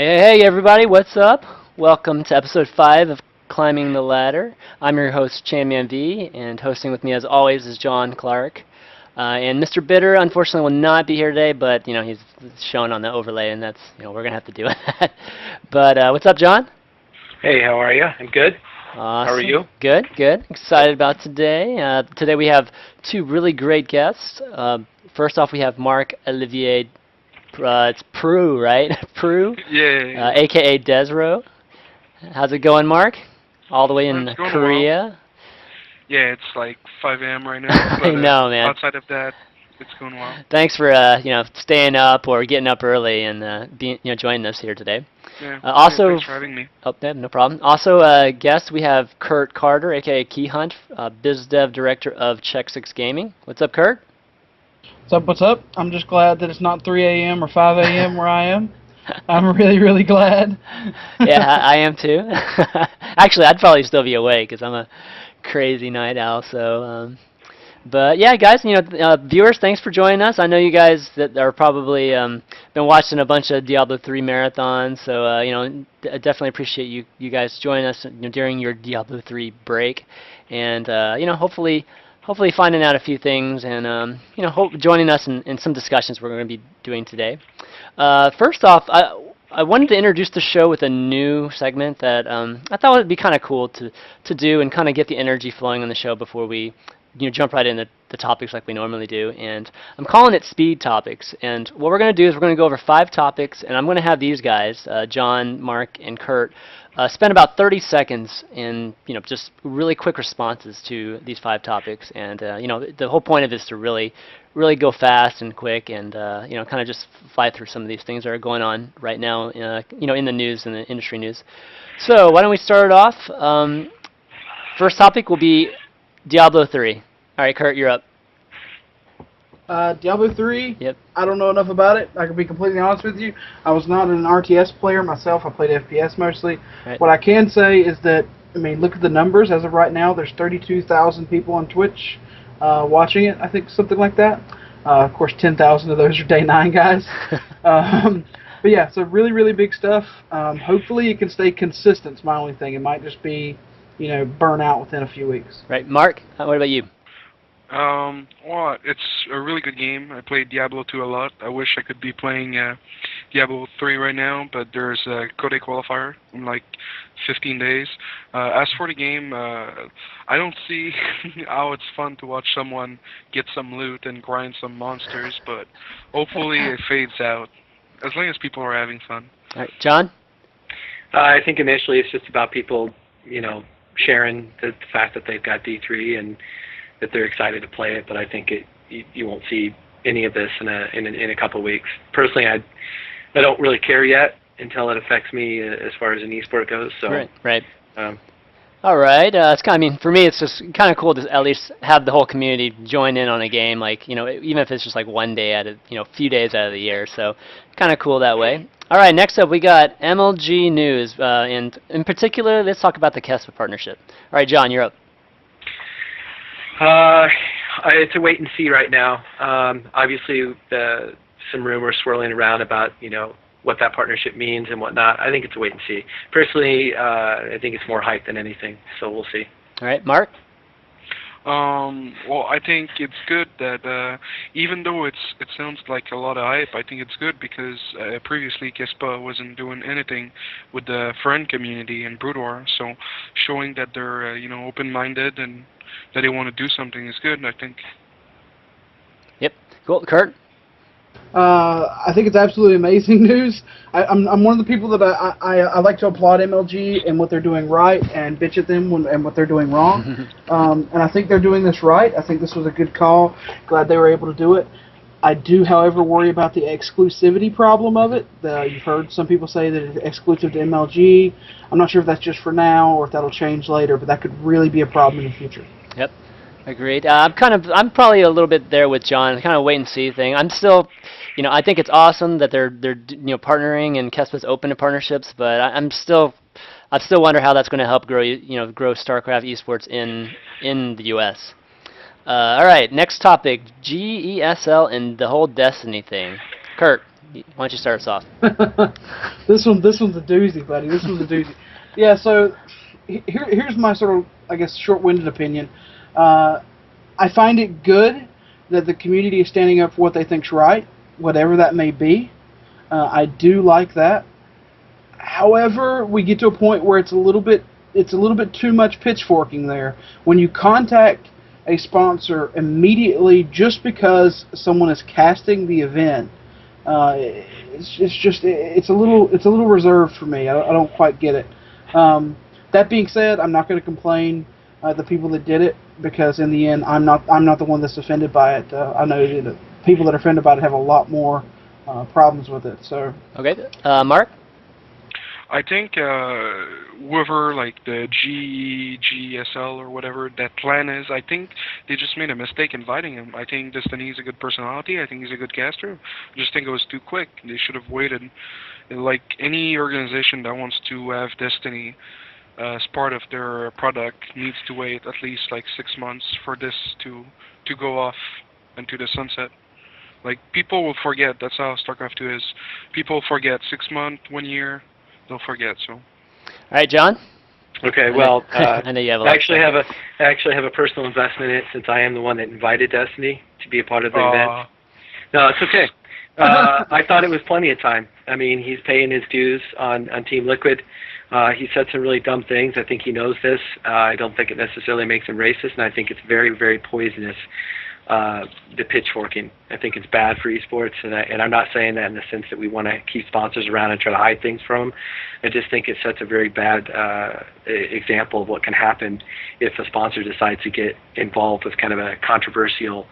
Hey, everybody, what's up? Welcome to episode 5 of Climbing the Ladder. I'm your host, ChanmanV, and hosting with me as always is John Clark. And Mr. Bitter, unfortunately, will not be here today, but, he's shown on the overlay, and that's, we're going to have to do that. But what's up, John? Hey, how are you? I'm good. Awesome. How are you? Good, good. Excited about today. Today we have two really great guests. First off, we have Mark Olivier. It's Prue, right? Prue? Yeah. AKA desRow. How's it going, Mark? All the way in It's going Korea? well. Yeah, it's like 5 a.m. right now. But, I know, man. Outside of that, it's going well. Thanks for staying up or getting up early and joining us here today. Yeah. Also, thanks for having me. Oh, yeah, no problem. Also, guest we have Curt Carter, aka Keyhunt, biz dev director of Check 6 Gaming. What's up, Curt? What's up? I'm just glad that it's not 3 a.m. or 5 a.m. where I am. I'm really, really glad. Yeah, I am too. Actually, I'd probably still be awake because I'm a crazy night owl. So, but yeah, guys, viewers, thanks for joining us. I know you guys that are probably been watching a bunch of Diablo 3 marathons. So, I definitely appreciate you guys joining us during your Diablo 3 break, and hopefully finding out a few things and joining us in some discussions we're going to be doing today. First off, I wanted to introduce the show with a new segment that I thought would be kind of cool to do and kind of get the energy flowing on the show before we jump right into the topics like we normally do. And I'm calling it Speed Topics. And what we're going to do is we're going to go over 5 topics, and I'm going to have these guys, John, Mark, and Curt, spend about 30 seconds in just really quick responses to these 5 topics. And the whole point of it is to really go fast and quick and kind of just fly through some of these things that are going on right now in the news and the industry news. So why don't we start it off? First topic will be Diablo 3. All right, Curt, you're up. Diablo 3, Yep. I don't know enough about it. I can be completely honest with you. I was not an RTS player myself. I played FPS mostly. Right. What I can say is that, look at the numbers. As of right now, there's 32,000 people on Twitch watching it, I think, something like that. Of course, 10,000 of those are Day 9 guys. But yeah, so really, really big stuff. Hopefully it can stay consistent is my only thing. It might just be, burn out within a few weeks. Right. Mark, what about you? Well, it's a really good game. I played Diablo 2 a lot. I wish I could be playing Diablo 3 right now, but there's a Code qualifier in like 15 days. As for the game, I don't see how it's fun to watch someone get some loot and grind some monsters, but hopefully it fades out, as long as people are having fun. All right, John? I think initially it's just about people, sharing the fact that they've got D3 and that they're excited to play it, but I think you won't see any of this in a couple of weeks. Personally, I don't really care yet until it affects me as far as an esport goes. So right. All right. It's for me, it's just kind of cool to at least have the whole community join in on a game, like even if it's just like one day out of a few days out of the year. So kind of cool that way. All right. Next up, we got MLG news, and in particular, let's talk about the Kespa partnership. All right, John, you're up. It's a wait and see right now. Obviously, some rumors swirling around about what that partnership means and whatnot. I think it's a wait and see. Personally, I think it's more hype than anything, so we'll see. All right, Mark? Well, I think it's good that even though it sounds like a lot of hype, I think it's good because previously Kespa wasn't doing anything with the foreign community in Brood War, so showing that they're open-minded and that they want to do something is good, I think. Yep. Cool. Curt? I think it's absolutely amazing news. I'm one of the people that I like to applaud MLG and what they're doing right and bitch at them and what they're doing wrong. And I think they're doing this right. I think this was a good call. Glad they were able to do it. I do, however, worry about the exclusivity problem of it. You've heard some people say that it's exclusive to MLG. I'm not sure if that's just for now or if that'll change later, but that could really be a problem in the future. Yep. Agreed. I'm probably a little bit there with John. Kind of wait and see thing. I'm still, I think it's awesome that they're partnering and Kespa's open to partnerships, but I still wonder how that's going to help grow StarCraft esports in the U.S. All right, next topic, GESL and the whole Destiny thing. Curt, Why don't you start us off? This one's a doozy, buddy. This one's a doozy. Yeah. So here's my sort of, I guess, short-winded opinion. I find it good that the community is standing up for what they think's right, whatever that may be. I do like that. However, we get to a point where it's a little bit too much pitchforking there. When you contact a sponsor immediately just because someone is casting the event, it's a little reserved for me. I don't quite get it. That being said, I'm not going to complain the people that did it, because in the end, I'm not the one that's offended by it. I know that people that are offended by it have a lot more problems with it. So okay, Mark. I think whoever, like the GSL or whatever that clan is, I think they just made a mistake inviting him. I think Destiny is a good personality. I think he's a good caster. I just think it was too quick. They should have waited. Like any organization that wants to have Destiny as part of their product needs to wait at least like 6 months for this to go off into the sunset. Like, people will forget. That's how StarCraft 2 is. People forget. 6 months, 1 year, they'll forget. So. All right, John. Okay, well, I know you have a lot I actually have a personal investment in it, since I am the one that invited Destiny to be a part of the event. No, it's okay. I thought it was plenty of time. I mean, he's paying his dues on Team Liquid. He said some really dumb things. I think he knows this. I don't think it necessarily makes him racist, and I think it's very, very poisonous, the pitchforking. I think it's bad for esports, and I'm not saying that in the sense that we want to keep sponsors around and try to hide things from them. I just think it sets a very bad example of what can happen if a sponsor decides to get involved with kind of a controversial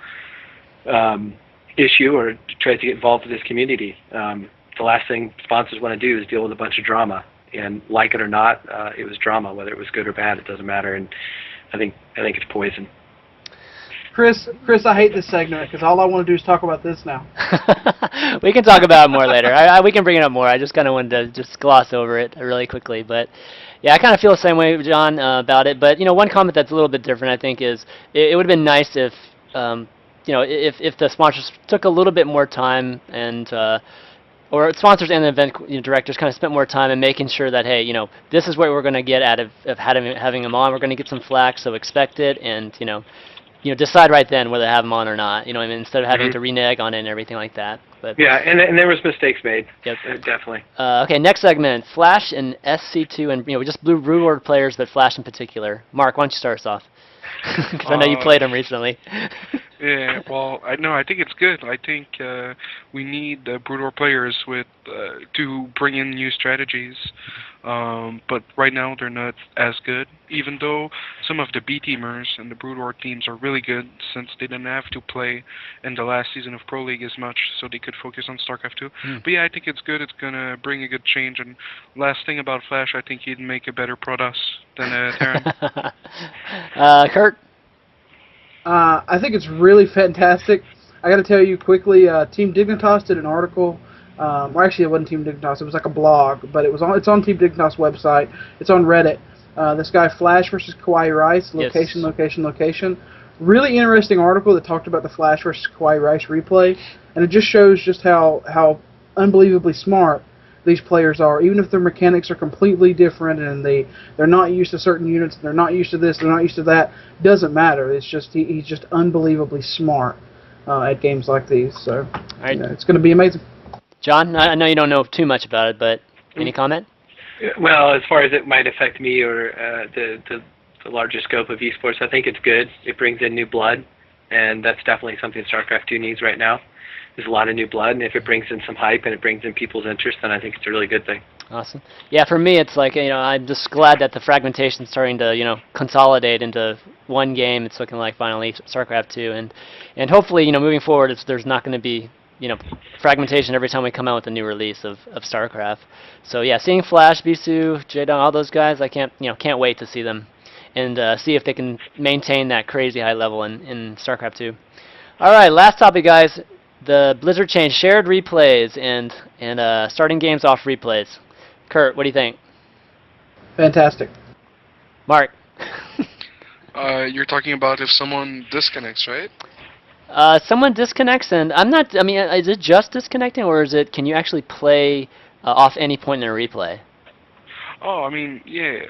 issue, or tries to get involved with this community. The last thing sponsors want to do is deal with a bunch of drama, and like it or not, it was drama. Whether it was good or bad, it doesn't matter, and I think it's poison. Chris, I hate this segment because all I want to do is talk about this now. We can talk about it more later. We can bring it up more. I just kind of wanted to just gloss over it really quickly. But yeah, I kind of feel the same way, John, about it. But one comment that's a little bit different, I think, is it would have been nice if if the sponsors took a little bit more time, and or sponsors and the event directors kind of spent more time in making sure that, hey, this is what we're going to get out of having them on. We're going to get some flack, so expect it, and decide right then whether to have them on or not. Instead of having to renege on it and everything like that. But yeah, and there was mistakes made. Yep. Definitely. Okay, next segment: Flash and SC2, and we just Blue World players, but Flash in particular. Mark, why don't you start us off? Because I know you played them recently. Yeah, well, I think it's good. I think we need Brood War players to bring in new strategies. But right now they're not as good, even though some of the B-teamers and the Brood War teams are really good, since they didn't have to play in the last season of Pro League as much, so they could focus on StarCraft 2. But yeah, I think it's good. It's going to bring a good change. And last thing about Flash, I think he'd make a better Protoss than Terran. Curt? I think it's really fantastic. I got to tell you quickly, Team Dignitas did an article. Well, actually, it wasn't Team Dignitas. It was like a blog, but it's on Team Dignitas' website. It's on Reddit. This guy, Flash versus Kawhi Rice, location, yes. location. Really interesting article that talked about the Flash versus Kawhi Rice replay, and it just shows just how unbelievably smart these players are. Even if their mechanics are completely different and they're not used to certain units, they're not used to this, they're not used to that, doesn't matter. It's just he's just unbelievably smart at games like these. So it's going to be amazing. John, I know you don't know too much about it, but any comment? Well, as far as it might affect me or the larger scope of esports, I think it's good. It brings in new blood, and that's definitely something StarCraft 2 needs right now. There's a lot of new blood, and if it brings in some hype and it brings in people's interest, then I think it's a really good thing. Awesome. Yeah, for me, it's like, I'm just glad that the fragmentation is starting to, consolidate into one game. It's looking like finally StarCraft 2, and hopefully, moving forward, there's not going to be, fragmentation every time we come out with a new release of StarCraft. So yeah, seeing Flash, Bisu, Jaedong, all those guys, I can't wait to see them and see if they can maintain that crazy high level in StarCraft 2. All right, last topic, guys. The Blizzard changed shared replays and starting games off replays. Curt, what do you think? Fantastic. Mark? You're talking about if someone disconnects, right? Someone disconnects, and I'm not. I mean, is it just disconnecting, or is it? Can you actually play off any point in a replay? Oh, I mean, yeah,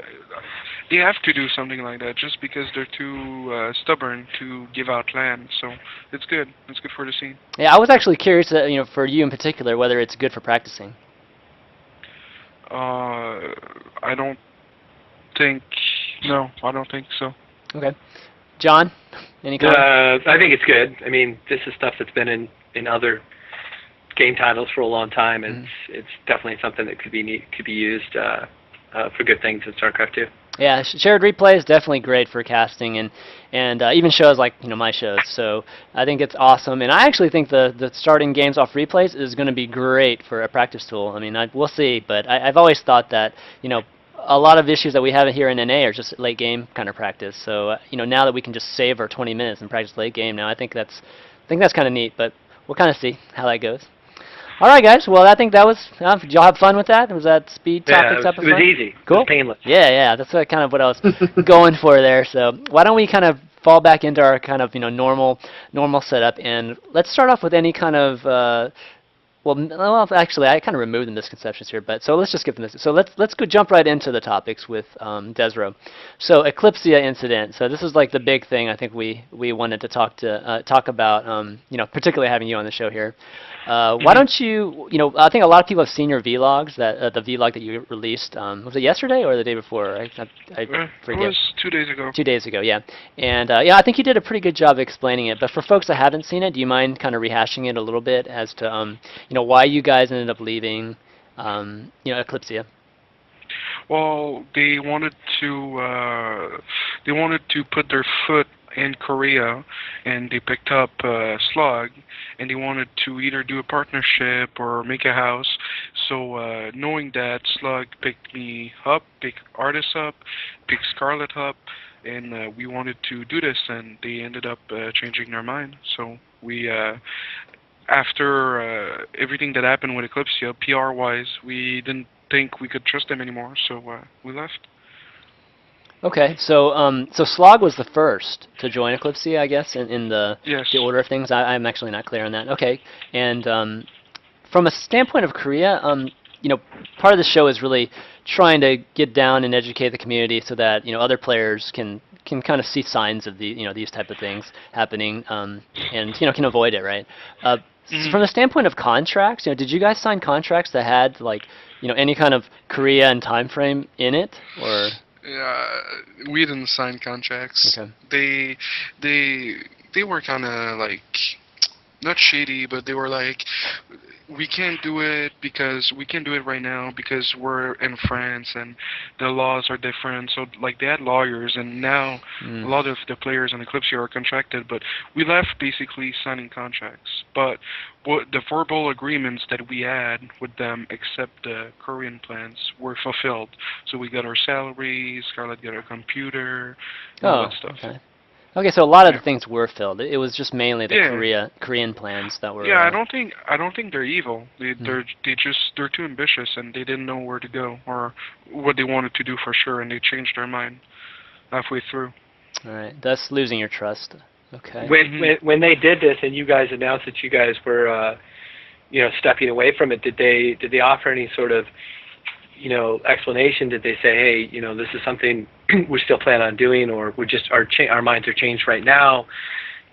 they have to do something like that just because they're too stubborn to give out land. So it's good. It's good for the scene. Yeah, I was actually curious, for you in particular, whether it's good for practicing. I don't think. No, I don't think so. Okay, John, any comment? I think it's good. I mean, this is stuff that's been in other game titles for a long time, and it's definitely something that could be used for good things in StarCraft 2. Yeah, shared replay is definitely great for casting and even shows like my shows. So I think it's awesome, and I actually think the starting games off replays is going to be great for a practice tool. I mean, we'll see, but I've always thought that a lot of issues that we have here in NA are just late game kind of practice. So now that we can just save our 20 minutes and practice late game, now I think that's kind of neat. But we'll kind of see how that goes. All right, guys. Well, I think that was. Did y'all have fun with that? Was that speed topics it was fun? easy. Cool. It was painless. Yeah. That's kind of what I was going for there. So why don't we kind of fall back into our kind of normal setup, and let's start off with any kind of. Well, actually, I kind of removed the misconceptions here, but so let's just get the So let's go jump right into the topics with desRow. So Eclipsia incident. So this is like the big thing I think we wanted to talk about. Particularly having you on the show here. Why don't you? I think a lot of people have seen your vlogs. That the vlog that you released. Was it yesterday or the day before? I forget. It was 2 days ago. 2 days ago, yeah. And I think you did a pretty good job explaining it. But for folks that haven't seen it, do you mind kind of rehashing it a little bit as to why you guys ended up leaving Eclipsia? Well, they wanted to put their foot in Korea, and they picked up Slug, and they wanted to either do a partnership or make a house. So knowing that, Slug picked me up, picked Artis up, picked Scarlet up, and we wanted to do this, and they ended up changing their mind. So we after everything that happened with Eclipsia, PR-wise, we didn't think we could trust them anymore, so we left. Okay, so Slog was the first to join Eclipsia, I guess, in the Yes. the order of things. I'm actually not clear on that. Okay, and from a standpoint of Korea, part of the show is really trying to get down and educate the community so that other players can kind of see signs of these type of things happening, and can avoid it, right? So from the standpoint of contracts, did you guys sign contracts that had like any kind of Korea and time frame in it, or? We didn't sign contracts. Okay. They were kind of like not shady, but they were like, we can't do it right now because we're in France and the laws are different. So like they had lawyers, and now a lot of the players in Eclipsia are contracted, but we left basically signing contracts. But what the verbal agreements that we had with them, except the Korean plans, were fulfilled. So we got our salaries, Scarlett got our computer, all that stuff. Okay, so a lot of the things were filled. It was just mainly the Korean plans that were. Yeah, I don't think they're evil. They're too ambitious, and they didn't know where to go or what they wanted to do for sure, and they changed their mind halfway through. All right, thus losing your trust. Okay. When they did this, and you guys announced that you guys were, stepping away from it, did they offer any sort of, explanation? Did they say, hey, this is something we still plan on doing, or we just our minds are changed right now?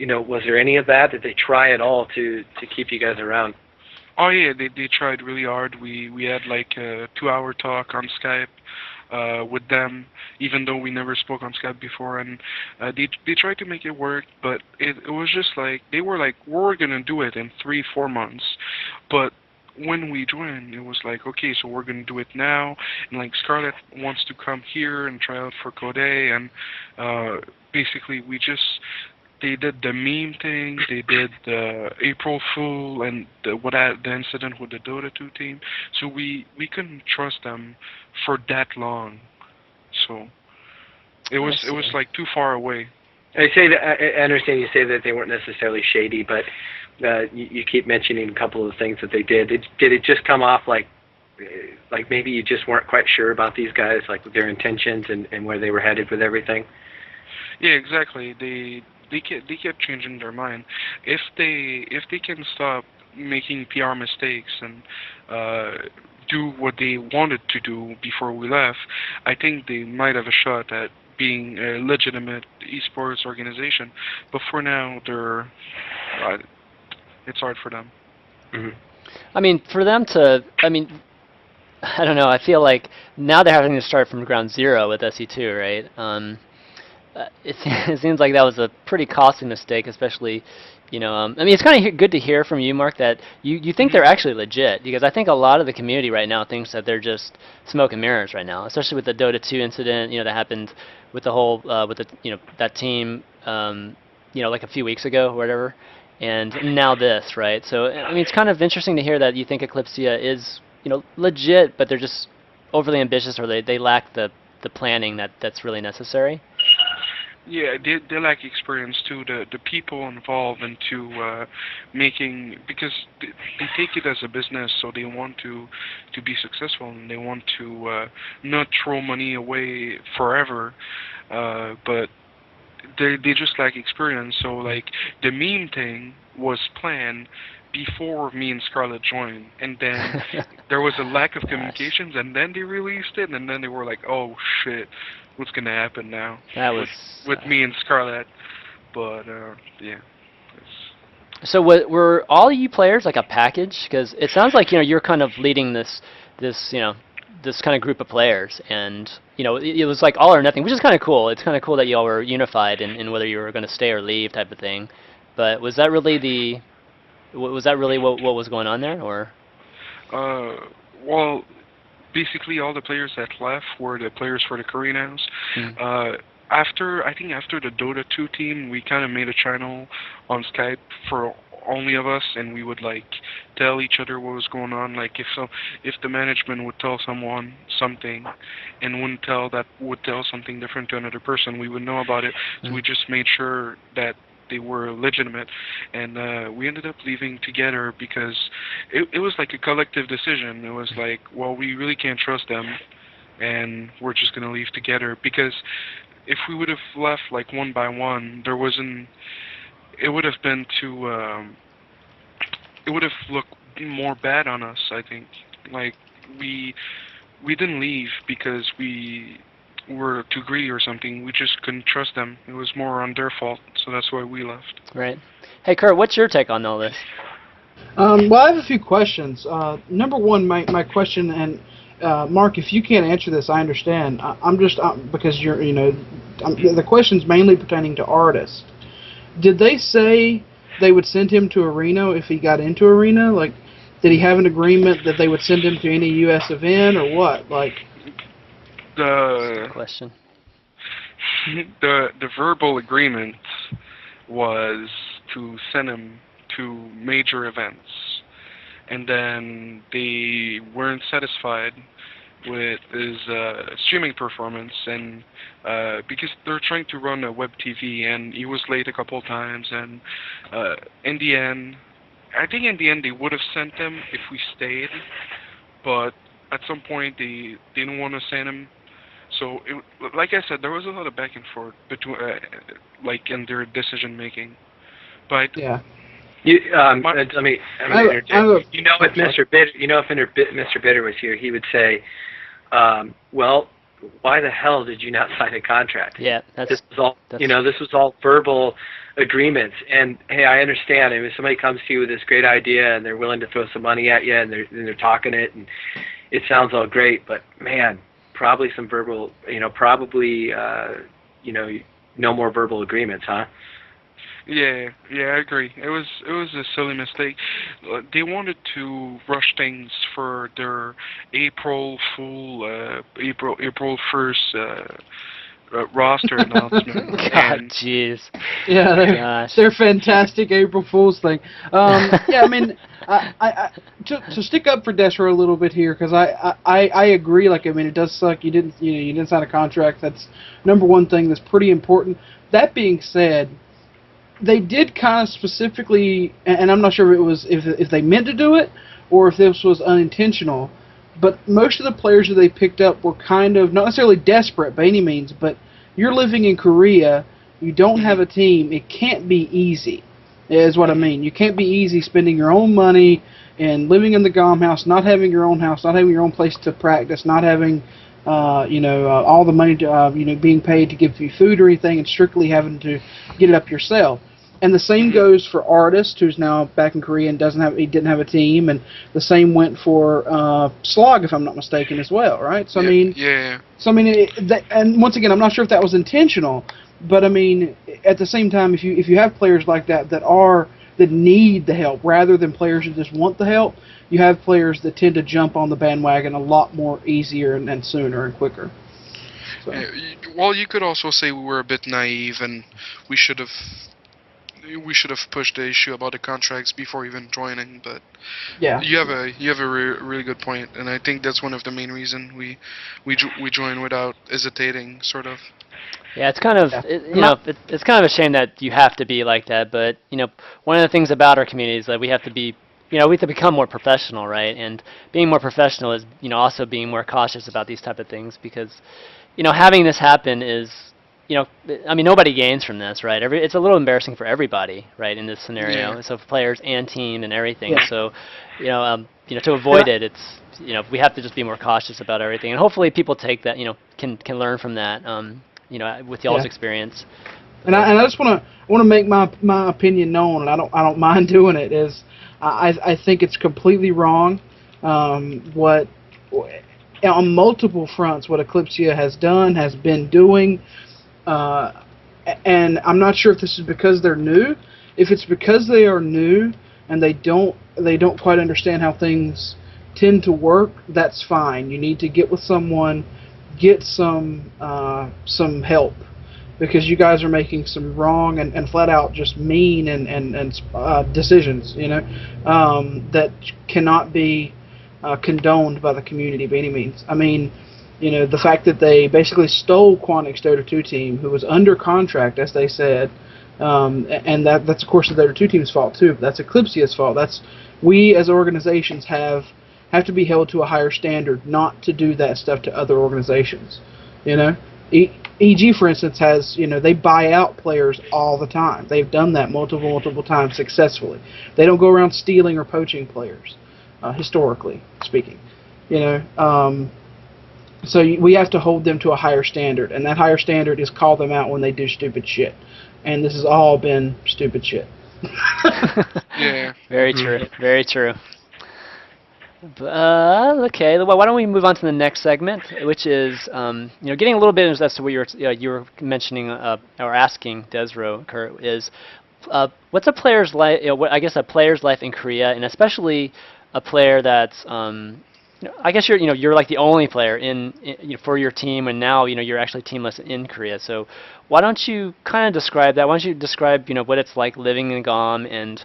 Was there any of that? Did they try at all to keep you guys around? Oh yeah, they tried really hard. We had like a 2-hour talk on Skype with them, even though we never spoke on Skype before, and they tried to make it work, but it was just like they were like, we're gonna do it in 3-4 months, but when we joined, it was like, okay, so we're going to do it now, and like Scarlett wants to come here and try out for Code, and basically they did the meme thing, they did the April Fool, and the incident with the Dota 2 team, so we couldn't trust them for that long, so it was like too far away. I understand you say that they weren't necessarily shady, but you keep mentioning a couple of the things that they did. Did it just come off like maybe you just weren't quite sure about these guys, like their intentions and where they were headed with everything? Yeah, exactly. they kept changing their mind. If they can stop making PR mistakes and do what they wanted to do before we left, I think they might have a shot at being a legitimate esports organization. But for now, it's hard for them. Hmm. I mean, for them to, I mean, I don't know. I feel like now they're having to start from ground zero with SE2, right? It seems like that was a pretty costly mistake, especially, I mean, it's kind of good to hear from you, Mark, that you think they're actually legit, because I think a lot of the community right now thinks that they're just smoke and mirrors right now, especially with the Dota 2 incident, that happened with the whole, with the, that team, like a few weeks ago or whatever, and now this, right? So, I mean, it's kind of interesting to hear that you think Eclipsia is, legit, but they're just overly ambitious, or they lack the planning that's really necessary. Yeah, they lack experience too. The people involved into making, because they take it as a business, so they want to be successful, and they want to not throw money away forever. But they just lack experience. So like the meme thing was planned before me and Scarlett joined, and then there was a lack of communications, and then they released it, and then they were like, oh shit, what's gonna happen now? That was with me and Scarlett. But yeah. So were all you players like a package? Because it sounds like you're kind of leading this this kind of group of players, and it was like all or nothing, which is kind of cool. It's kind of cool that you all were unified in whether you were going to stay or leave type of thing. But was that really what was going on there, or? Well, basically all the players that left were the players for the Koreans. I think after the Dota 2 team, we kind of made a channel on Skype for only of us, and we would like tell each other what was going on. Like if the management would tell someone something and would tell something different to another person, we would know about it. So we just made sure that they were legitimate, and we ended up leaving together because it was like a collective decision. It was like, well, we really can't trust them, and we're just gonna leave together, because if we would have left like one by one, it would have been too it would have looked more bad on us, I think. Like we didn't leave because we were too greedy or something. We just couldn't trust them. It was more on their fault, so that's why we left. Right. Hey, Curt, what's your take on all this? Well, I have a few questions. Number one, my question, and Mark, if you can't answer this, I understand. I'm just because the question's mainly pertaining to artists. Did they say they would send him to Arena if he got into Arena? Like, did he have an agreement that they would send him to any U.S. event, or what? Like. The question. The verbal agreement was to send him to major events, and then they weren't satisfied with his streaming performance, and because they're trying to run a web TV, and he was late a couple times, and in the end, I think in the end they would have sent him if we stayed, but at some point they didn't want to send him. So, like I said, there was a lot of back and forth between, like, in their decision making. But yeah, let me interject. If Mr. Bitter was here, he would say, "Well, why the hell did you not sign a contract? Yeah, this was all verbal agreements. And hey, I understand. I mean, if somebody comes to you with this great idea and they're willing to throw some money at you, and they're talking it, and it sounds all great, but man." Probably some verbal, no more verbal agreements, huh? Yeah, I agree. It was a silly mistake. They wanted to rush things for their April 1st roster announcement. God, jeez. Yeah, they're fantastic April Fool's thing. Yeah, I mean, to stick up for desRow a little bit here, because I agree. Like, I mean, it does suck. You didn't sign a contract. That's number one thing that's pretty important. That being said, they did kind of specifically, and I'm not sure if they meant to do it or if this was unintentional. But most of the players that they picked up were kind of not necessarily desperate by any means, but you're living in Korea, you don't have a team, it can't be easy, is what I mean. You can't be easy spending your own money and living in the GOM house, not having your own house, not having your own place to practice, not having all the money to, being paid to give you food or anything, and strictly having to get it up yourself. And the same goes for Artist, who's now back in Korea and he didn't have a team, and the same went for Slog, if I'm not mistaken, as well, right? So Yeah. I mean, and once again, I'm not sure if that was intentional, but I mean, at the same time, if you have players like that that need the help rather than players who just want the help, you have players that tend to jump on the bandwagon a lot more easier and sooner and quicker. So. Yeah, well, you could also say we were a bit naive and we should have pushed the issue about the contracts before even joining. But yeah, you have a really good point, and I think that's one of the main reasons we joined without hesitating, sort of. Yeah, it's kind of it's kind of a shame that you have to be like that, but one of the things about our community is that we have to be we have to become more professional, right? And being more professional is also being more cautious about these type of things, because having this happen is I mean, nobody gains from this, right? It's a little embarrassing for everybody, right, in this scenario. Yeah. So for players and team and everything. Yeah. So to avoid it, it's we have to just be more cautious about everything, and hopefully people take that can learn from that with y'all's experience. And I just want to make my opinion known, and I don't mind doing it. Is I think it's completely wrong. What on multiple fronts, what Eclipsia has been doing, and I'm not sure if this is because they're new. If it's because they are new and they don't quite understand how things tend to work, that's fine. You need to get with someone, get some help, because you guys are making some wrong and flat out just mean and decisions, that cannot be condoned by the community by any means. I mean, the fact that they basically stole Quantic's Dota 2 team, who was under contract, as they said, and that's of course the Dota 2 team's fault too. But that's Eclipsia's fault. We as organizations have to be held to a higher standard, not to do that stuff to other organizations. EG, for instance, has they buy out players all the time. They've done that multiple times successfully. They don't go around stealing or poaching players, historically speaking. So we have to hold them to a higher standard, and that higher standard is call them out when they do stupid shit. And this has all been stupid shit. Yeah. Very true. Very true. Okay. Well, why don't we move on to the next segment, which is getting a little bit as to what you were mentioning or asking desRow, Curt, is what's a player's life? I guess a player's life in Korea, and especially a player that's I guess you're like the only player in for your team, and now you're actually teamless in Korea. So why don't you kind of describe that? Why don't you describe what it's like living in GOM, and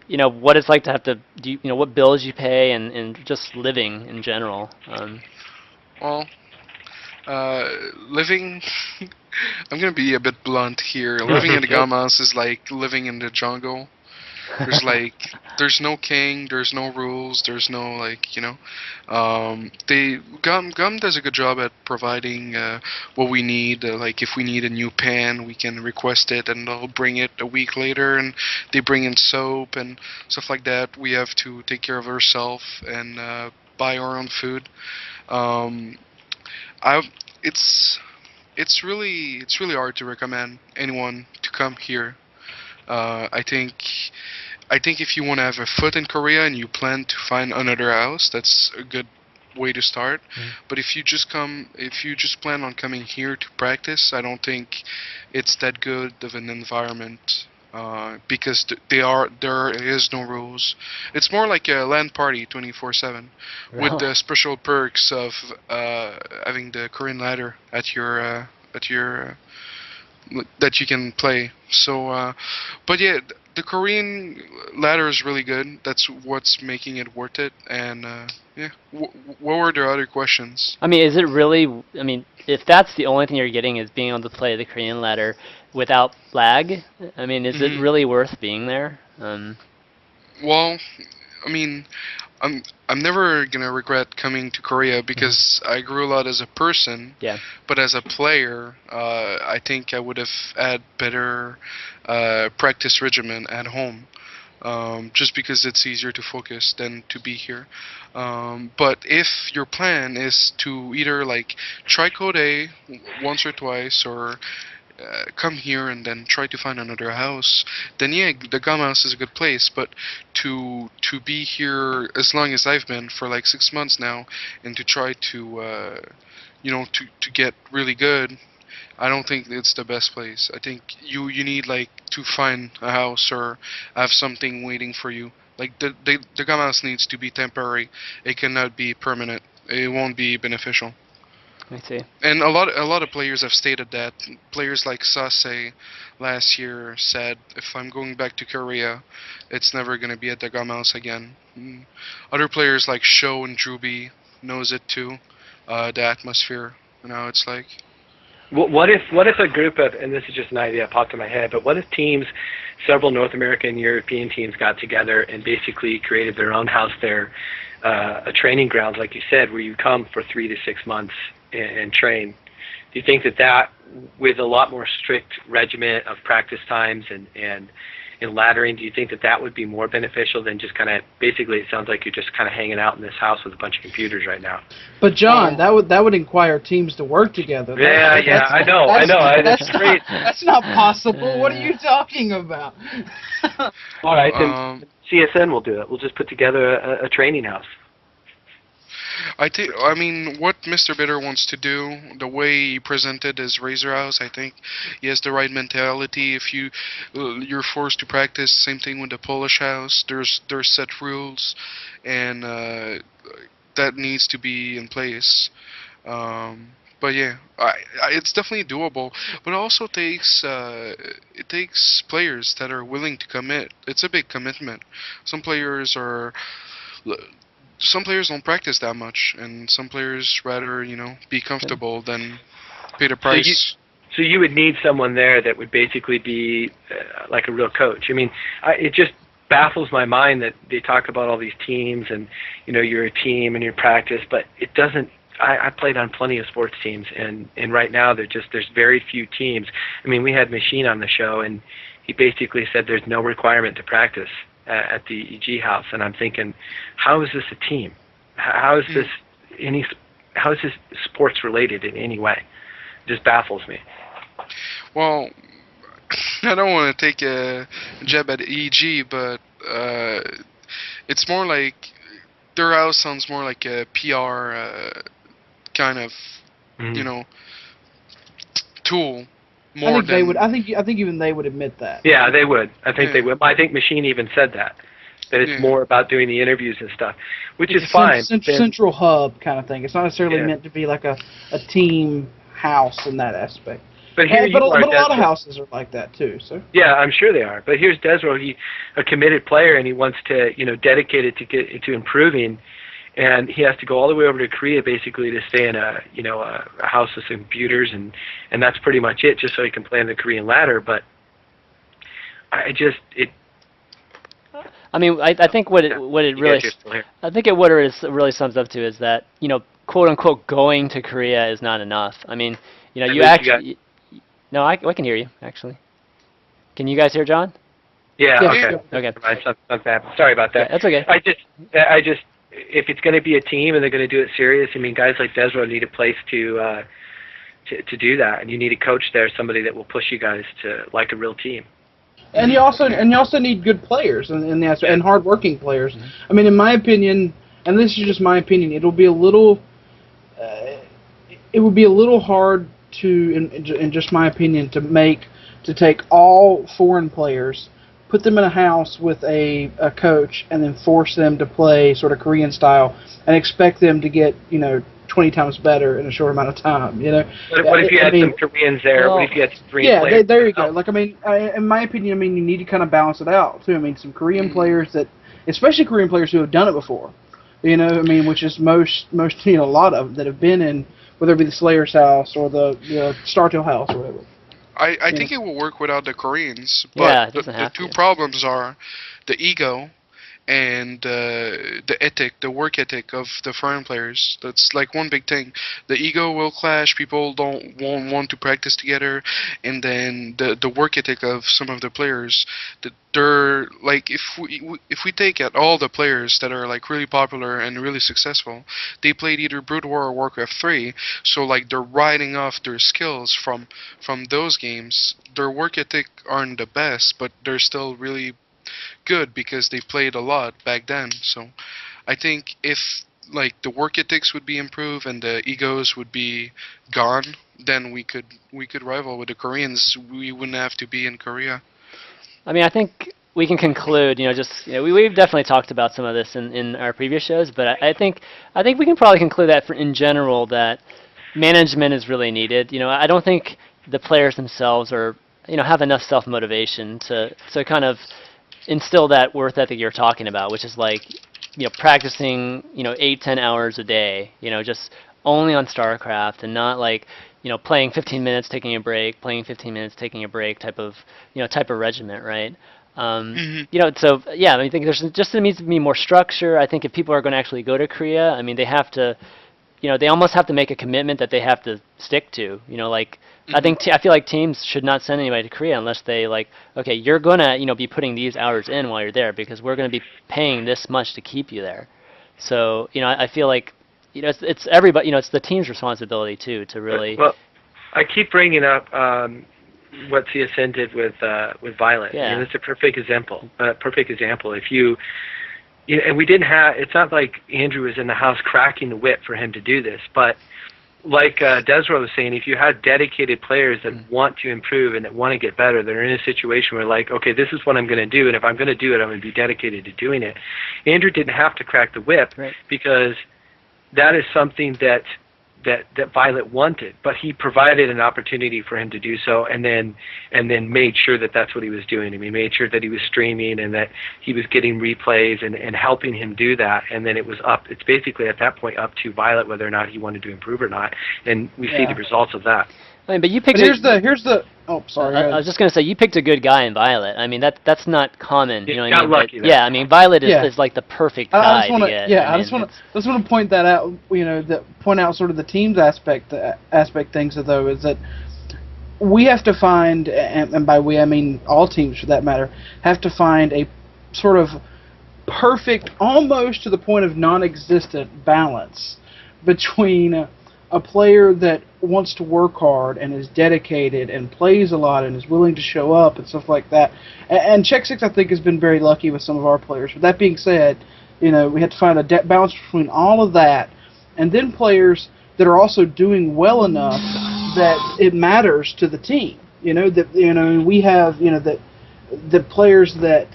what it's like to have to do what bills you pay, and just living in general. Well, living. I'm gonna be a bit blunt here. Living in the GOM house is like living in the jungle. There's no king, there's no rules, there's no GOM does a good job at providing what we need. Like if we need a new pan, we can request it and they'll bring it a week later, and they bring in soap and stuff like that. We have to take care of ourselves and buy our own food. It's really hard to recommend anyone to come here. I think if you want to have a foot in Korea and you plan to find another house, that's a good way to start. But if you just plan on coming here to practice, I don't think it's that good of an environment, because there is no rules. It's more like a LAN party 24/7, with the special perks of having the Korean ladder at your that you can play. So, but yeah, the Korean ladder is really good. That's what's making it worth it. And yeah, what were the other questions? I mean, is it really? I mean, if that's the only thing you're getting is being able to play the Korean ladder without lag, I mean, is it really worth being there? Well, I mean, I'm never gonna regret coming to Korea because I grew a lot as a person. Yeah. But as a player, I think I would have had better practice regimen at home. Just because it's easier to focus than to be here. But if your plan is to either like try Code A once or twice, or come here and then try to find another house, then yeah, the Gum House is a good place. But to be here as long as I've been for like 6 months now, and to try to to get really good, I don't think it's the best place. I think you need like to find a house or have something waiting for you. Like the Gum House needs to be temporary. It cannot be permanent. It won't be beneficial. I see. And a lot of players have stated that. Players like Sase last year said, if I'm going back to Korea, it's never going to be at the Gum House again. Other players like Sho and Druby knows it too. The atmosphere, how it's like. What if a group of, and this is just an idea that popped in my head, but what if teams, several North American and European teams got together and basically created their own house there, a training grounds, like you said, where you come for 3 to 6 months and train? Do you think that with a lot more strict regimen of practice times and laddering, do you think that would be more beneficial than just kind of, basically it sounds like you're just kind of hanging out in this house with a bunch of computers right now? But John, that would require teams to work together. I know. That's great. That's not possible. What are you talking about? All right, then CSN will do it. We'll just put together a training house. I mean, what Mr. Bitter wants to do, the way he presented his Razor House, I think he has the right mentality. If you're forced to practice, same thing with the Polish House. There's set rules, and that needs to be in place. But yeah, it's definitely doable. But it also takes players that are willing to commit. It's a big commitment. Some players don't practice that much, and some players rather, be comfortable than pay the price. So you would need someone there that would basically be like a real coach. I mean, it just baffles my mind that they talk about all these teams and, you're a team and you practice, but it doesn't. I played on plenty of sports teams, and right now there's very few teams. I mean, we had Machine on the show, and he basically said there's no requirement to practice at the EG house, and I'm thinking, how is this a team? How is this sports related in any way? It just baffles me. Well, I don't want to take a jab at EG, but it's more like their house sounds more like a PR kind of tool. I think even they would admit that. Yeah, they would. I think they would. I think Machine even said that it's more about doing the interviews and stuff, which is fine. Central hub kind of thing. It's not necessarily meant to be like a team house in that aspect. But a lot of houses are like that too. So yeah, I'm sure they are. But here's desRow. He's a committed player, and he wants to dedicate it to improving. And he has to go all the way over to Korea basically to stay in a house with some computers, and that's pretty much it, just so he can play on the Korean ladder. But I think what it really sums up to is that quote unquote going to Korea is not enough. I mean you actually no, I can hear you actually. Can you guys hear John? Yeah. Okay. Sorry about that. Yeah, that's okay. I just if it's going to be a team and they're going to do it serious, I mean, guys like desRow need a place to do that, and you need a coach there, somebody that will push you guys to like a real team. And you also need good players and hardworking players. Mm-hmm. I mean, in my opinion, and this is just my opinion, it would be a little hard to, in just my opinion, to take all foreign players, put them in a house with a coach, and then force them to play sort of Korean style and expect them to get 20 times better in a short amount of time. What if you had some Koreans there? What if you had some Korean players? Yeah, there you go. Like in my opinion, you need to kind of balance it out too. I mean, some Korean players especially Korean players who have done it before. Which is most a lot of that have been in, whether it be the Slayer's house or the Startail house or whatever. I think it will work without the Koreans, but the two problems are the ego and the ethic, the work ethic of the foreign players. That's like one big thing. The ego will clash. People won't want to practice together, and then the work ethic of some of the players. That they're like, if we take at all the players that are like really popular and really successful, they played either Brood War or Warcraft 3. So like they're riding off their skills from those games. Their work ethic aren't the best, but they're still really good because they played a lot back then. So I think if like the work ethics would be improved and the egos would be gone, then we could rival with the Koreans. We wouldn't have to be in Korea. I mean, I think we can conclude, just we've definitely talked about some of this in our previous shows, but I think we can probably conclude that in general that management is really needed. I don't think the players themselves are have enough self motivation to kind of instill that worth ethic you're talking about, which is like practicing 8-10 hours a day, just only on StarCraft and not like playing 15 minutes, taking a break, playing 15 minutes, taking a break type of regiment, right? Hmm. So yeah, I think there needs to be more structure. I think if people are going to actually go to Korea, I mean, they have to, they almost have to make a commitment that they have to stick to. Like Hmm. I feel like teams should not send anybody to Korea unless they like, okay, you're gonna be putting these hours in while you're there because we're gonna be paying this much to keep you there. So I feel like it's everybody, it's the team's responsibility too to really. Well, I keep bringing up what CSN did with Violet. I mean, Yeah. it's a perfect example. Perfect example. If you, and we didn't have. It's not like Andrew was in the house cracking the whip for him to do this, but like desRow was saying, if you have dedicated players that want to improve and that want to get better, that are in a situation where like, okay, this is what I'm going to do, and if I'm going to do it, I'm going to be dedicated to doing it. Andrew didn't have to crack the whip Right. because that is something that Violet wanted, but he provided an opportunity for him to do so, and then made sure that that's what he was doing. I mean, made sure that he was streaming and that he was getting replays and helping him do that. And then it's basically at that point up to Violet whether or not he wanted to improve or not, and we see the results of that. I mean, but you picked. But here's the. Oh, sorry. I was just gonna say you picked a good guy in Violet. I mean that's not common. You know what I Got mean? lucky But, there. yeah, I mean Violet is, Yeah. is like the perfect I guy just want to to, get. yeah, I I mean, just want to point that out. Point out sort of the team's aspect things though is that we have to find, and by we I mean all teams for that matter, have to find a sort of perfect, almost to the point of non-existent balance between a player that wants to work hard and is dedicated and plays a lot and is willing to show up and stuff like that. And Check Six, I think, has been very lucky with some of our players. With that being said, we have to find a balance between all of that, and then players that are also doing well enough that it matters to the team. We have the players that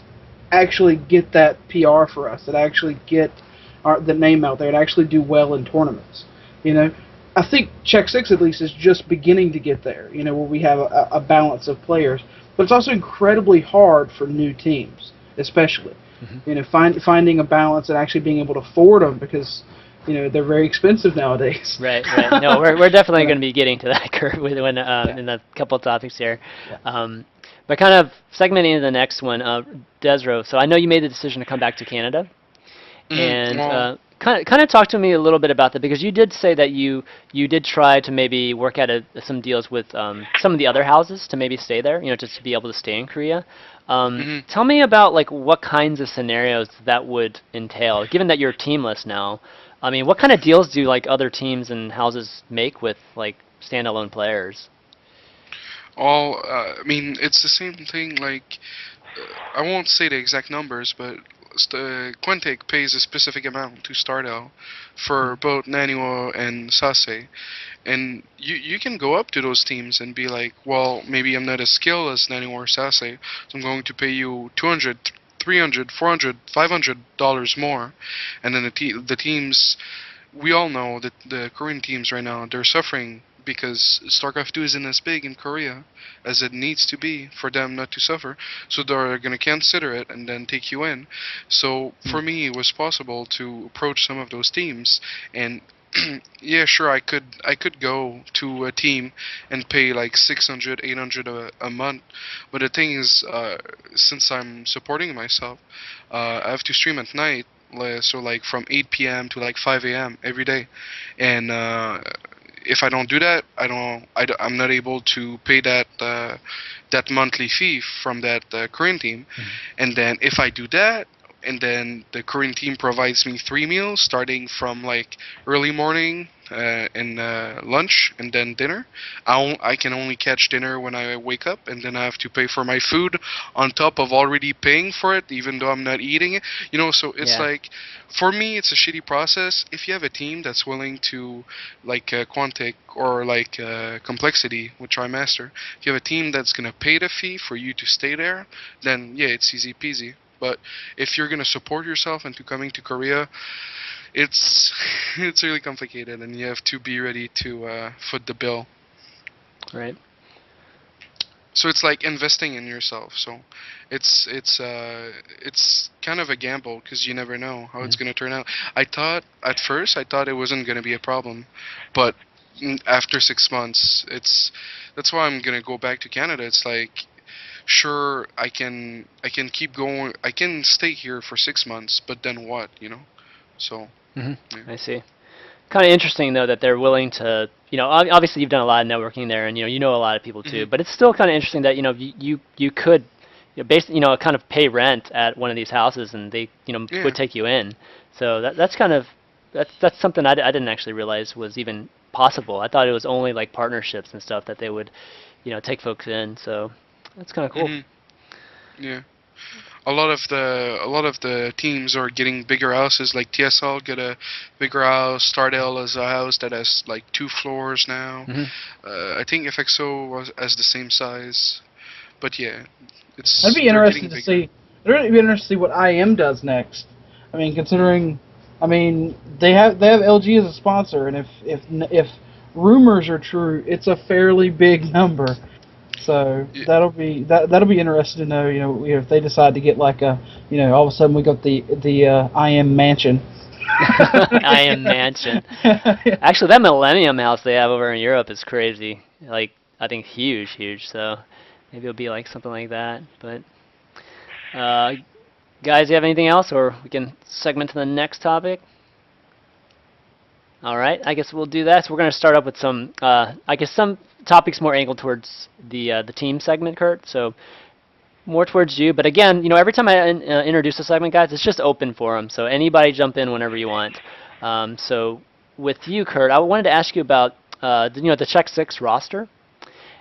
actually get that PR for us, that actually get the name out there, and actually do well in tournaments. I think Check Six at least is just beginning to get there. Where we have a balance of players, but it's also incredibly hard for new teams, especially. Finding a balance and actually being able to afford them because they're very expensive nowadays. Right. No, we're definitely going to be getting to that, Curt, in a couple of topics here. But kind of segmenting into the next one, desRow. So I know you made the decision to come back to Canada, and Well, kind of talk to me a little bit about that because you did say that you did try to maybe work out some deals with some of the other houses to maybe stay there, just to be able to stay in Korea. Tell me about like what kinds of scenarios that would entail, given that you're teamless now. I mean, what kind of deals do like other teams and houses make with like standalone players? I mean, it's the same thing. Like, I won't say the exact numbers, but Quintic pays a specific amount to start out for both Naniwa and Sase, and you can go up to those teams and be like, well, maybe I'm not as skilled as Naniwa or Sase, so I'm going to pay you 200, 300, 400, $500 more, and then the teams. We all know that the Korean teams right now, they're suffering because StarCraft 2 isn't as big in Korea as it needs to be for them not to suffer. So they're going to consider it and then take you in. So for me, it was possible to approach some of those teams and Yeah, sure. I could go to a team and pay like 600, 800 a month. But the thing is, since I'm supporting myself, I have to stream at night. So like from 8 p.m. to like 5 a.m. every day, and if I don't do that, I'm not able to pay that monthly fee from that current team. And then if I do that, and then the current team provides me 3 meals starting from like early morning and lunch and then dinner. I can only catch dinner when I wake up, and then I have to pay for my food on top of already paying for it, even though I'm not eating it. So it's Yeah. like, for me, it's a shitty process. If you have a team that's willing to, like Quantic or like Complexity with TriMaster, if you have a team that's gonna pay the fee for you to stay there, then yeah, it's easy peasy. But if you're gonna support yourself into coming to Korea, it's it's really complicated, and you have to be ready to foot the bill. Right. So it's like investing in yourself. So it's kind of a gamble because you never know how it's Mhm. gonna turn out. At first I thought it wasn't gonna be a problem, but after 6 months, that's why I'm gonna go back to Canada. It's like, sure, I can keep going. I can stay here for 6 months, but then what? So yeah. I see. Kind of interesting though that they're willing to, obviously you've done a lot of networking there, and you know a lot of people too. Mhm. But it's still kind of interesting that you could, kind of pay rent at one of these houses, and they Yeah. would take you in. So that's something I didn't actually realize was even possible. I thought it was only like partnerships and stuff that they would, take folks in. So that's kind of cool. Mhm. Yeah. A lot of the teams are getting bigger houses. Like TSL get a bigger house. Stardale has a house that has like 2 floors now. Hmm. I think FXO has the same size. But yeah, I'd it's be they're getting interested to bigger. see. It'd be interesting to see what IM does next. I mean, considering, I mean, they have LG as a sponsor, and if rumors are true, it's a fairly big number. So Yeah. that'll be interesting to know. If they decide to get like all of a sudden we got the IM mansion. I am mansion. Actually, that Millennium house they have over in Europe is crazy. Like, I think huge, huge. So maybe it'll be like something like that. But uh, guys, you have anything else, or we can segment to the next topic? All right, I guess we'll do that. So we're going to start up with some, I guess, some topics more angled towards the team segment, Kurt. So more towards you. But again, every time I introduce a segment, guys, it's just open for them. So anybody jump in whenever you want. So with you, Kurt, I wanted to ask you about the Czech Six roster.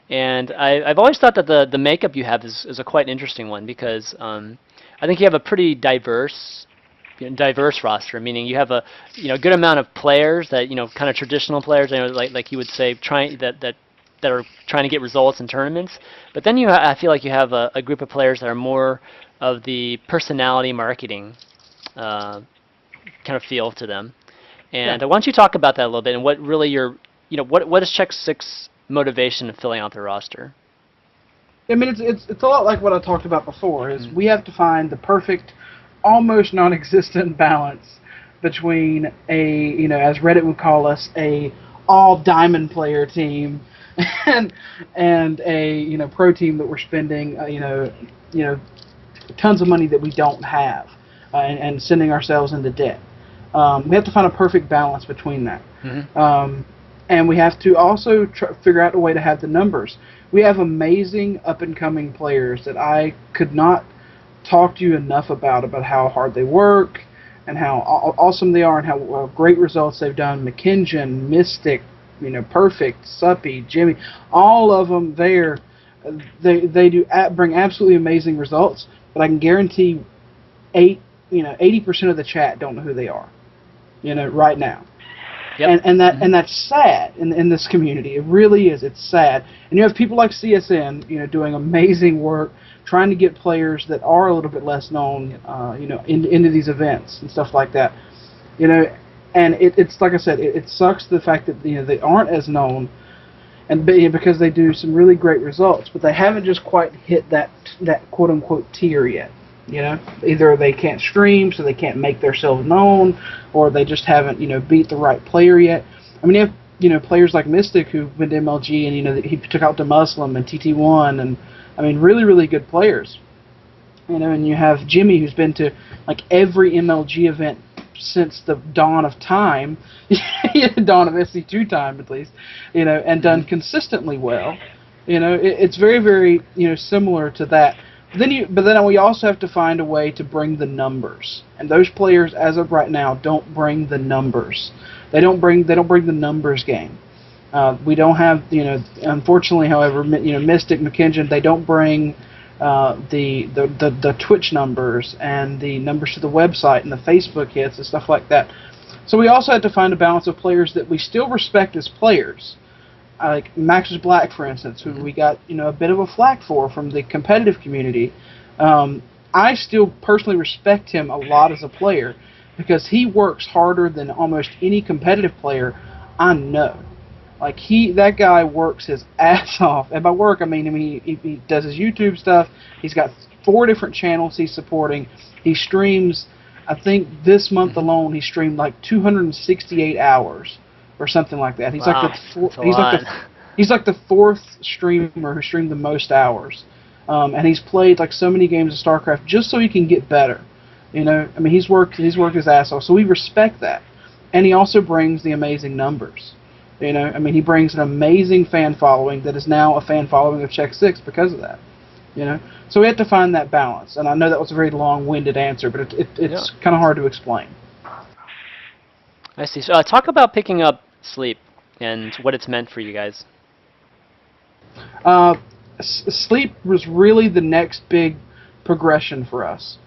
And I've always thought that the makeup you have is a quite interesting one because I think you have a pretty diverse roster, meaning you have a good amount of players that kind of traditional players, like you would say, trying that are trying to get results in tournaments. But then I feel like you have a group of players that are more of the personality marketing kind of feel to them. Yeah. And why don't you talk about that a little bit and what really what is Check Six motivation in filling out their roster? I mean, it's a lot like what I talked about before. Is Mm-hmm. we have to find the perfect, almost non-existent balance between as Reddit would call us, a all diamond player team, and a pro team that we're spending tons of money that we don't have, and sending ourselves into debt. We have to find a perfect balance between that. Mm-hmm. And we have to also figure out a way to have the numbers. We have amazing up-and-coming players that I could not talk to you enough about how hard they work and how awesome they are and how great results they've done. McKinjon, Mystic, Perfect, Suppy, Jimmy, all of them there, they do bring absolutely amazing results. But I can guarantee 80% of the chat don't know who they are, right now. Yep. And that's sad in this community. It really is. It's sad. And you have people like CSN, doing amazing work, trying to get players that are a little bit less known, into these events and stuff like that. And it's like I said, it sucks the fact that they aren't as known, and because they do some really great results, but they haven't just quite hit that quote unquote tier yet. You know, either they can't stream, so they can't make themselves known, or they just haven't, beat the right player yet. I mean, you have, players like Mystic who've been to MLG, and, he took out the Muslim and TT1, and, I mean, really, really good players. And you have Jimmy, who's been to, like, every MLG event since the dawn of time, dawn of SC2 time, at least, and done consistently well. It's very, very, similar to that. But then we also have to find a way to bring the numbers, and those players, as of right now, don't bring the numbers. They don't bring the numbers game. We don't have, unfortunately, however, Mystic, McKinnon, they don't bring the Twitch numbers and the numbers to the website and the Facebook hits and stuff like that. So we also had to find a balance of players that we still respect as players. Like Max's Black, for instance, who we got a bit of a flack for from the competitive community. I still personally respect him a lot as a player because he works harder than almost any competitive player I know. Like that guy works his ass off, and by work I mean he does his YouTube stuff. He's got 4 different channels he's supporting. He streams. I think this month alone he streamed like 268 hours. Or something like that. He's wow, he's like the 4th streamer who streamed the most hours, and he's played like so many games of StarCraft just so he can get better. I mean, he's worked his ass off, so we respect that, and he also brings the amazing numbers. I mean, he brings an amazing fan following that is now a fan following of Check 6 because of that. So we had to find that balance, and I know that was a very long-winded answer, but it's kind of hard to explain. I see. So talk about picking up Sleep and what it's meant for you guys. Sleep was really the next big progression for us.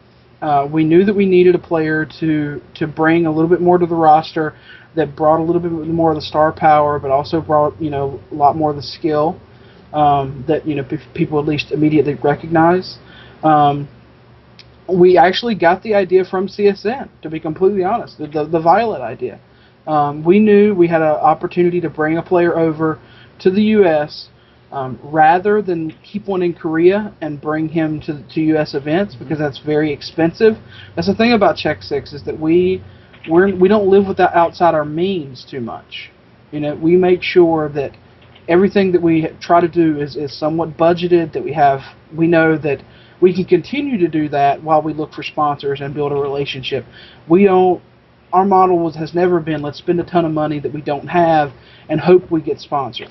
We knew that we needed a player to bring a little bit more to the roster that brought a little bit more of the star power, but also brought a lot more of the skill that people at least immediately recognize. We actually got the idea from CSN, to be completely honest, the Violet idea. We knew we had an opportunity to bring a player over to the U.S. Rather than keep one in Korea and bring him to U.S. events, because that's very expensive. That's the thing about Check 6 is that we don't live without outside our means too much. We make sure that everything that we try to do is somewhat budgeted, that we know that we can continue to do that while we look for sponsors and build a relationship. Our model has never been, let's spend a ton of money that we don't have and hope we get sponsored.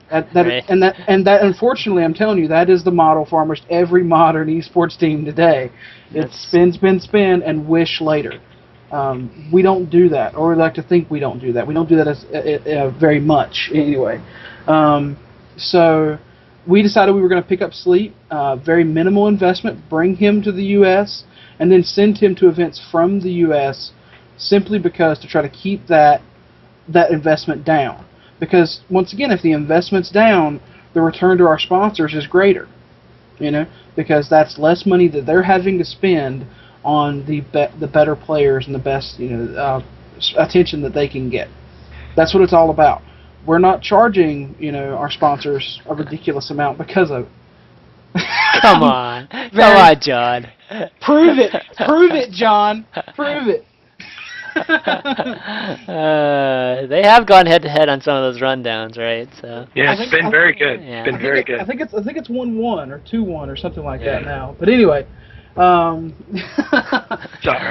Right. And that unfortunately, I'm telling you, that is the model for almost every modern esports team today. It's spend, and wish later. We don't do that, or we like to think we don't do that. We don't do that as very much anyway. So we decided we were going to pick up Sleep, very minimal investment, bring him to the U.S., and then send him to events from the U.S. simply because to try to keep that investment down. Because once again, if the investment's down, the return to our sponsors is greater. Because that's less money that they're having to spend on the better players and the best attention that they can get. That's what it's all about. We're not charging our sponsors a ridiculous amount because of it. Come on, John. Prove it, John. Prove it. They have gone head-to-head on some of those rundowns, right? So yeah, it's been very good. Yeah. It's been very good. I think it's 1-1 or 2-1 or something like that now. But anyway, sorry.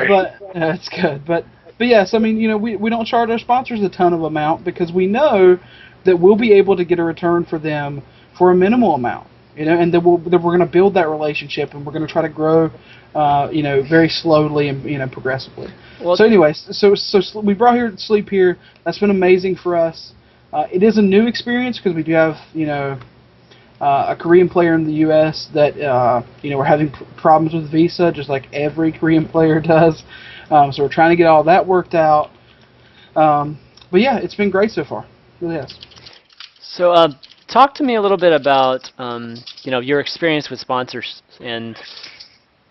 But it's good. But yes, I mean, we don't charge our sponsors a ton of amount because we know that we'll be able to get a return for them for a minimal amount. And that we're going to build that relationship, and we're going to try to grow, very slowly and progressively. Well, so anyway, so we brought Sleep here. That's been amazing for us. It is a new experience because we do have a Korean player in the U.S. that we're having problems with visa, just like every Korean player does. So we're trying to get all that worked out. But yeah, it's been great so far. It really has. So talk to me a little bit about your experience with sponsors and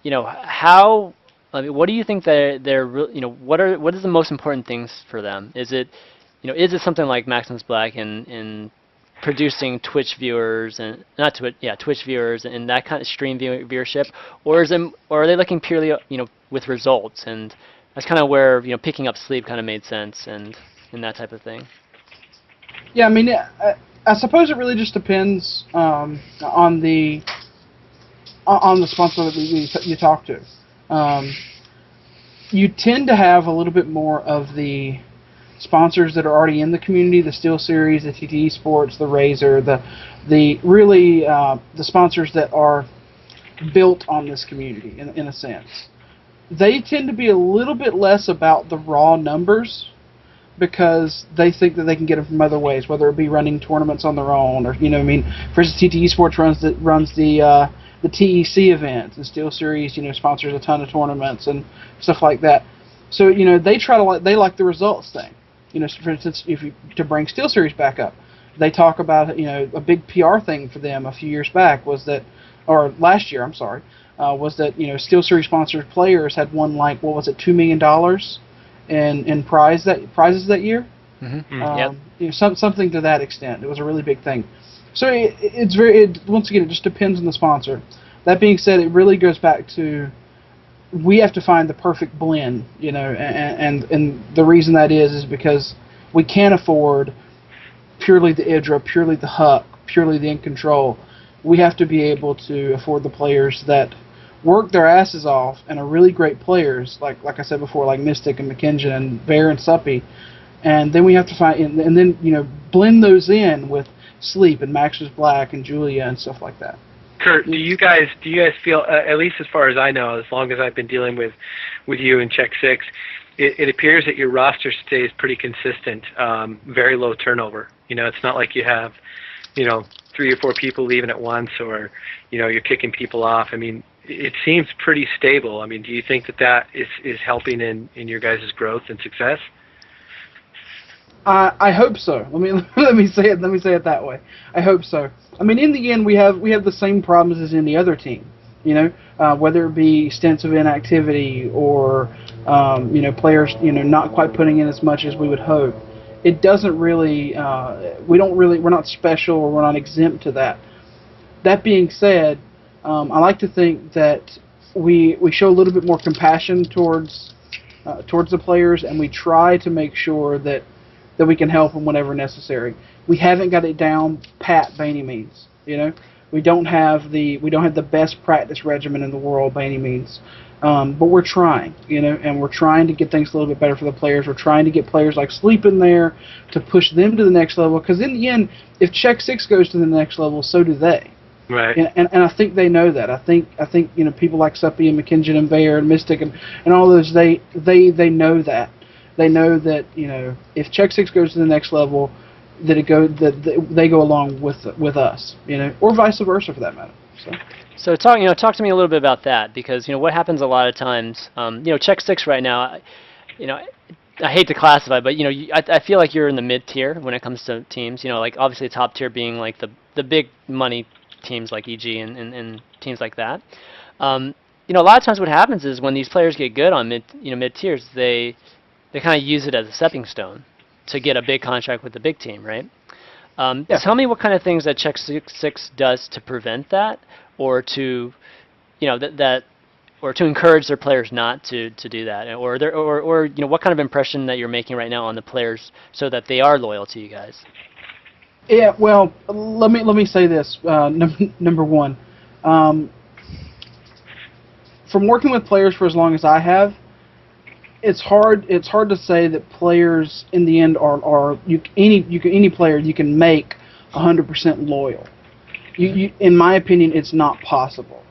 how. I mean, what do you think they're what is the most important things for them? Is it is it something like Maximus Black and producing Twitch viewers and not Twitch, yeah, Twitch viewers and that kind of stream viewership, or or are they looking purely, with results? And that's kind of where picking up Sleep kind of made sense and that type of thing. Yeah, I mean, I suppose it really just depends on the sponsor that you talk to. You tend to have a little bit more of the sponsors that are already in the community, the SteelSeries, the TTE Sports, the Razer, the sponsors that are built on this community in a sense. They tend to be a little bit less about the raw numbers because they think that they can get them from other ways, whether it be running tournaments on their own or, for instance, TTE Sports runs the TEC events, and SteelSeries, sponsors a ton of tournaments and stuff like that. So, they like the results thing. For instance, to bring SteelSeries back up, they talk about, a big PR thing for them a few years back or last year, I'm sorry, was that, SteelSeries sponsored players had won $2 million in prizes that year. Mm-hmm. Yep. Something to that extent. It was a really big thing. So once again, it just depends on the sponsor. That being said, it really goes back to we have to find the perfect blend, and the reason that is because we can't afford purely the IDRA, purely the Huck, purely the In Control. We have to be able to afford the players that work their asses off and are really great players, like I said before, like Mystic and McKinnon and Bear and Suppy, and then we have to find and then blend those in with Sleep and Max was Black and Julia and stuff like that. Curt, do you guys feel, at least as far as I know, as long as I've been dealing with you and Check 6, it appears that your roster stays pretty consistent, very low turnover. It's not like you have, 3 or 4 people leaving at once, or you're kicking people off. I mean, it seems pretty stable. I mean, do you think that is helping in your guys' growth and success? I hope so. Let me say it that way. I hope so. I mean, in the end, we have the same problems as any other team. Whether it be stints of inactivity or players not quite putting in as much as we would hope. It doesn't really. We're not special or we're not exempt to that. That being said, I like to think that we show a little bit more compassion towards the players, and we try to make sure that we can help them whenever necessary. We haven't got it down pat by any means. We don't have the best practice regimen in the world by any means, but we're trying. And we're trying to get things a little bit better for the players. We're trying to get players like Sleep in there to push them to the next level. Because in the end, if Check 6 goes to the next level, so do they. Right. And I think they know that. I think people like Suppy and McKinnon and Bear and Mystic and all those they know that. They know that if Check 6 goes to the next level, that they go along with us, or vice versa for that matter. So talk to me a little bit about that, because what happens a lot of times, Check 6 right now, I hate to classify, but I feel like you're in the mid tier when it comes to teams. Like obviously top tier being like the big money teams like EG and teams like that. A lot of times what happens is when these players get good on mid tiers, they kind of use it as a stepping stone to get a big contract with the big team, right? Yeah. Tell me what kind of things that Check 6 does to prevent that, or to, or to encourage their players not to do that, or what kind of impression that you're making right now on the players so that they are loyal to you guys. Yeah, well, let me say this. Number one, from working with players for as long as I have, it's hard to say that players in the end are any player you can make 100% loyal. In my opinion, it's not possible.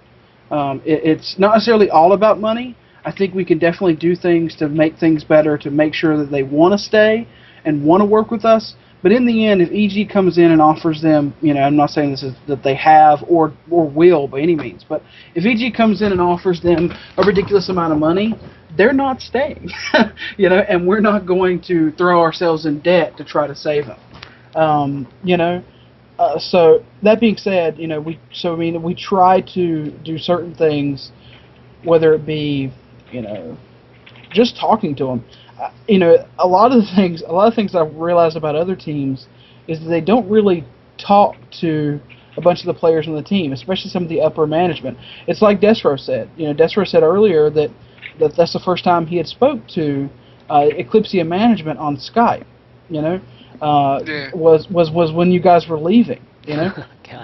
It's not necessarily all about money. I think we can definitely do things to make things better, to make sure that they want to stay and want to work with us. But in the end, if EG comes in and offers them, I'm not saying this is that they have or will by any means, but if EG comes in and offers them a ridiculous amount of money, they're not staying, and we're not going to throw ourselves in debt to try to save them, So that being said, we try to do certain things, whether it be, just talking to them. A lot of things I've realized about other teams is that they don't really talk to a bunch of the players on the team, especially some of the upper management. It's like desRow said. desRow said earlier that's the first time he had spoke to Eclipsia management on Skype. Was when you guys were leaving.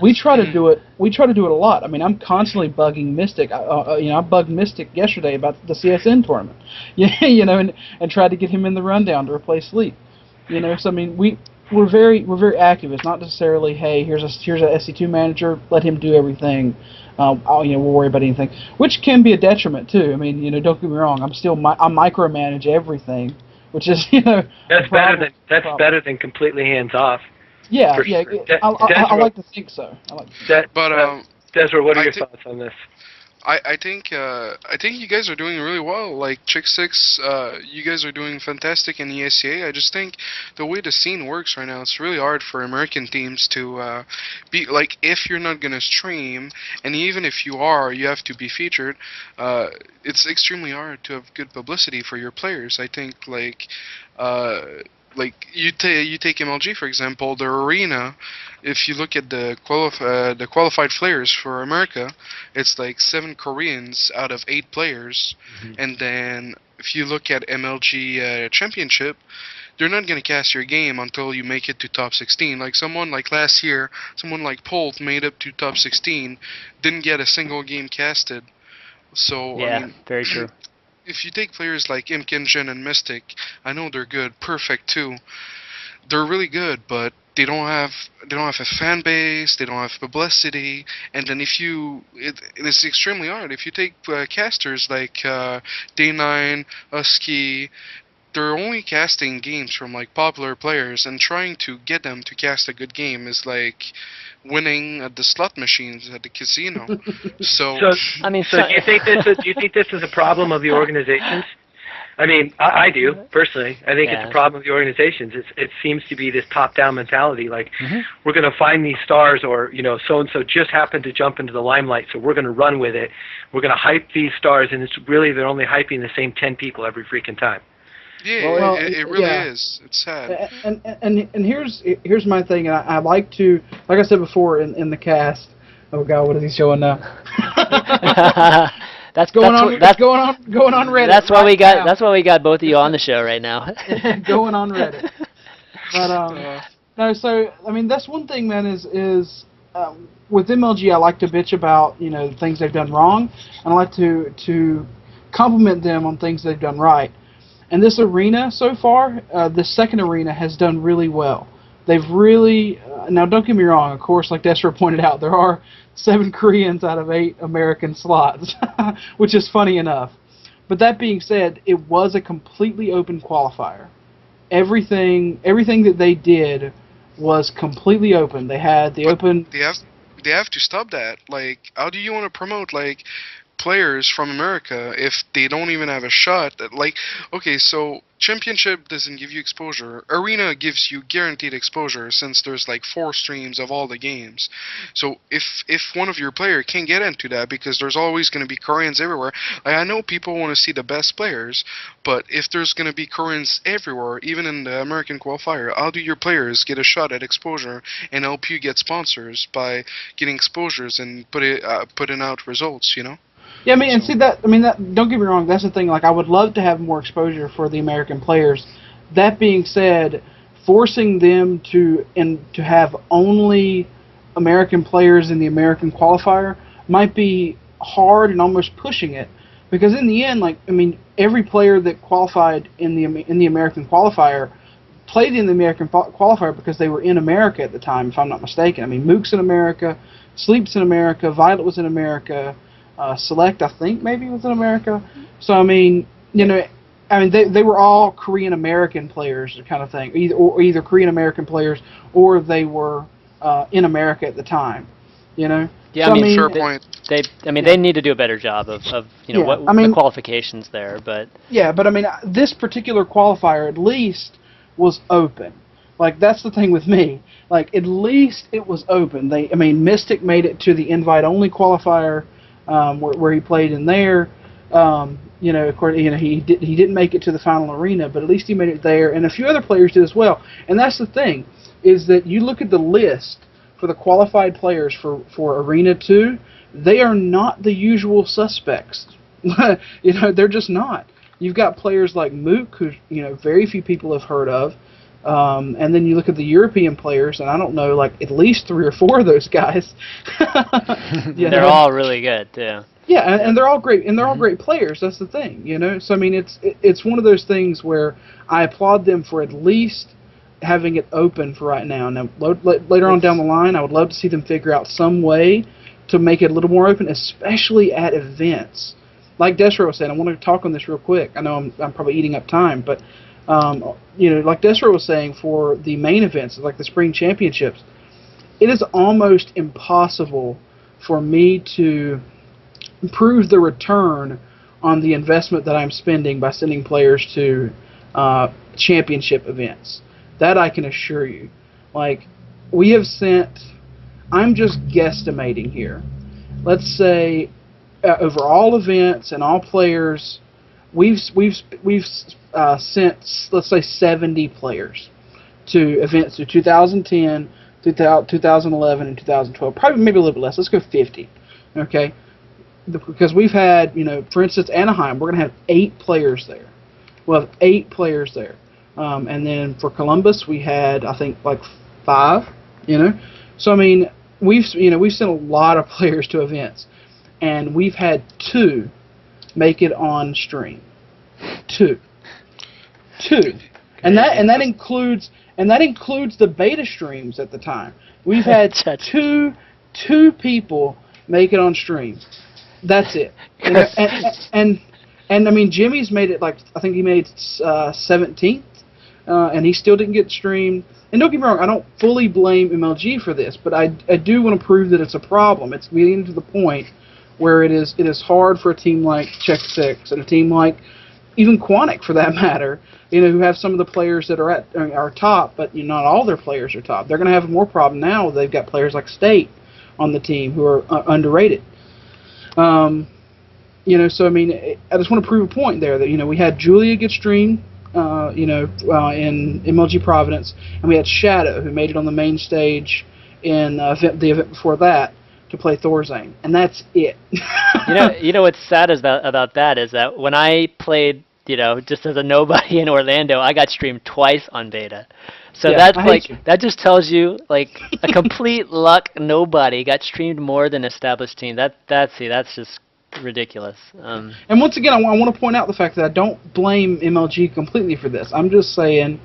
We try to do it. We try to do it a lot. I mean, I'm constantly bugging Mystic. I bugged Mystic yesterday about the CSN tournament. And tried to get him in the rundown to replace Sleep. So I mean, we're very active. It's not necessarily, hey, here's a SC2 manager, let him do everything. We'll worry about anything, which can be a detriment too. I mean, don't get me wrong. I micromanage everything, which is that's better than completely hands off. Yeah, I like to think so. desRow, what are your thoughts on this? I think you guys are doing really well. Like Chick 6, you guys are doing fantastic in ESCA. I just think the way the scene works right now, it's really hard for American teams to be like, if you're not gonna stream, and even if you are, you have to be featured. It's extremely hard to have good publicity for your players. I think like you take MLG for example, the arena. If you look at the qualified players for America, it's like 7 Koreans out of 8 players. And then if you look at MLG Championship, they're not gonna cast your game until you make it to top 16. Like someone like last year, someone like Polt made it to top 16, didn't get a single game casted. So yeah, I mean, very true. If you take players like Imkinjin and Mystic, I know they're good, Perfect too. They're really good, but they don't have a fan base, they don't have publicity, and then it's extremely hard. If you take casters like Day9, Husky, they're only casting games from like popular players, and trying to get them to cast a good game is like winning at the slot machines at the casino. So do you think this is a problem of the organizations? I mean, I do personally. I think it's a problem of the organizations. It seems to be this top-down mentality. Like we're going to find these stars, or so and so just happened to jump into the limelight, so we're going to run with it. We're going to hype these stars, and it's really they're only hyping the same 10 people every freaking time. Yeah, it really is. It's sad. And here's my thing. And I like to, like I said before in the cast. Oh God, what is he showing now? That's going on Reddit. That's why we got both of you on the show right now. Going on Reddit. But no, so I mean that's one thing, man. Is with MLG, I like to bitch about the things they've done wrong, and I like to compliment them on things they've done right. And this arena so far, the second arena has done really well. They've really now. Don't get me wrong. Of course, like desRow pointed out, there are 7 Koreans out of 8 American slots, which is funny enough. But that being said, it was a completely open qualifier. Everything that they did was completely open. They had the open. They have to stop that. Like, how do you want to promote like players from America if they don't even have a shot at, like, okay, so Championship doesn't give you exposure. Arena gives you guaranteed exposure since there's like 4 streams of all the games. So if one of your players can't get into that, because there's always going to be Koreans everywhere. Like, I know people want to see the best players, but if there's going to be Koreans everywhere, even in the American qualifier, how do your players get a shot at exposure and help you get sponsors by getting exposures and putting out results, Yeah, I mean, and see that. I mean, don't get me wrong. That's the thing. Like, I would love to have more exposure for the American players. That being said, forcing them to have only American players in the American qualifier might be hard and almost pushing it, because in the end, like, I mean, every player that qualified in the American qualifier played in the American qualifier because they were in America at the time, if I'm not mistaken. I mean, Mook's in America, Sleep's in America, Violet was in America. Select, I think, maybe was in America. So I mean, they were all Korean American players, kind of thing, either Korean American players or they were in America at the time. Yeah, so, I mean, fair point. They need to do a better job of the qualifications there, but yeah, but I mean, this particular qualifier at least was open. Like, that's the thing with me. Like, at least it was open. Mystic made it to the invite-only qualifier. Where he played in there, of course, he didn't make it to the final arena, but at least he made it there, and a few other players did as well. And that's the thing, is that you look at the list for the qualified players for Arena 2, they are not the usual suspects. They're just not. You've got players like Mook, who very few people have heard of, and then you look at the European players, and I don't know, like at least 3 or 4 of those guys. They're all really good too. Yeah, and they're all great, and they're all great players. That's the thing, So I mean, it's one of those things where I applaud them for at least having it open for right now. Now, later on down the line, I would love to see them figure out some way to make it a little more open, especially at events. Like desRow said, I want to talk on this real quick. I know I'm probably eating up time, but like desRow was saying, for the main events, like the spring championships, it is almost impossible for me to improve the return on the investment that I'm spending by sending players to championship events. That I can assure you. Like, we have sent, I'm just guesstimating here, let's say over all events and all players, we've sent, let's say, 70 players to events through 2010, 2011, and 2012. Probably maybe a little bit less. Let's go 50. Okay? Because we've had, for instance, Anaheim, we're going to have 8 players there. We'll have 8 players there. And then for Columbus, we had, I think, like 5, So, I mean, we've sent a lot of players to events. And we've had 2 make it on stream. 2. And that includes the beta streams at the time. We've had two people make it on stream. That's it. And I mean, Jimmy's made it, like, I think he made 17th, and he still didn't get streamed. And don't get me wrong, I don't fully blame MLG for this, but I do want to prove that it's a problem. It's getting to the point where it is hard for a team like Czech 6 and a team like even Quantic, for that matter, who have some of the players that are top, but not all their players are top. They're going to have more problem now. They've got players like State on the team who are underrated. So I mean, I just want to prove a point there that we had Julia get streamed, in MLG Providence, and we had Shadow, who made it on the main stage in the event before that to play Thorzane, and that's it. What's sad about that is that when I played, just as a nobody in Orlando, I got streamed twice on beta. So that just tells you, like, a complete luck nobody got streamed more than established team. That's just ridiculous. And once again, I want to point out the fact that I don't blame MLG completely for this. I'm just saying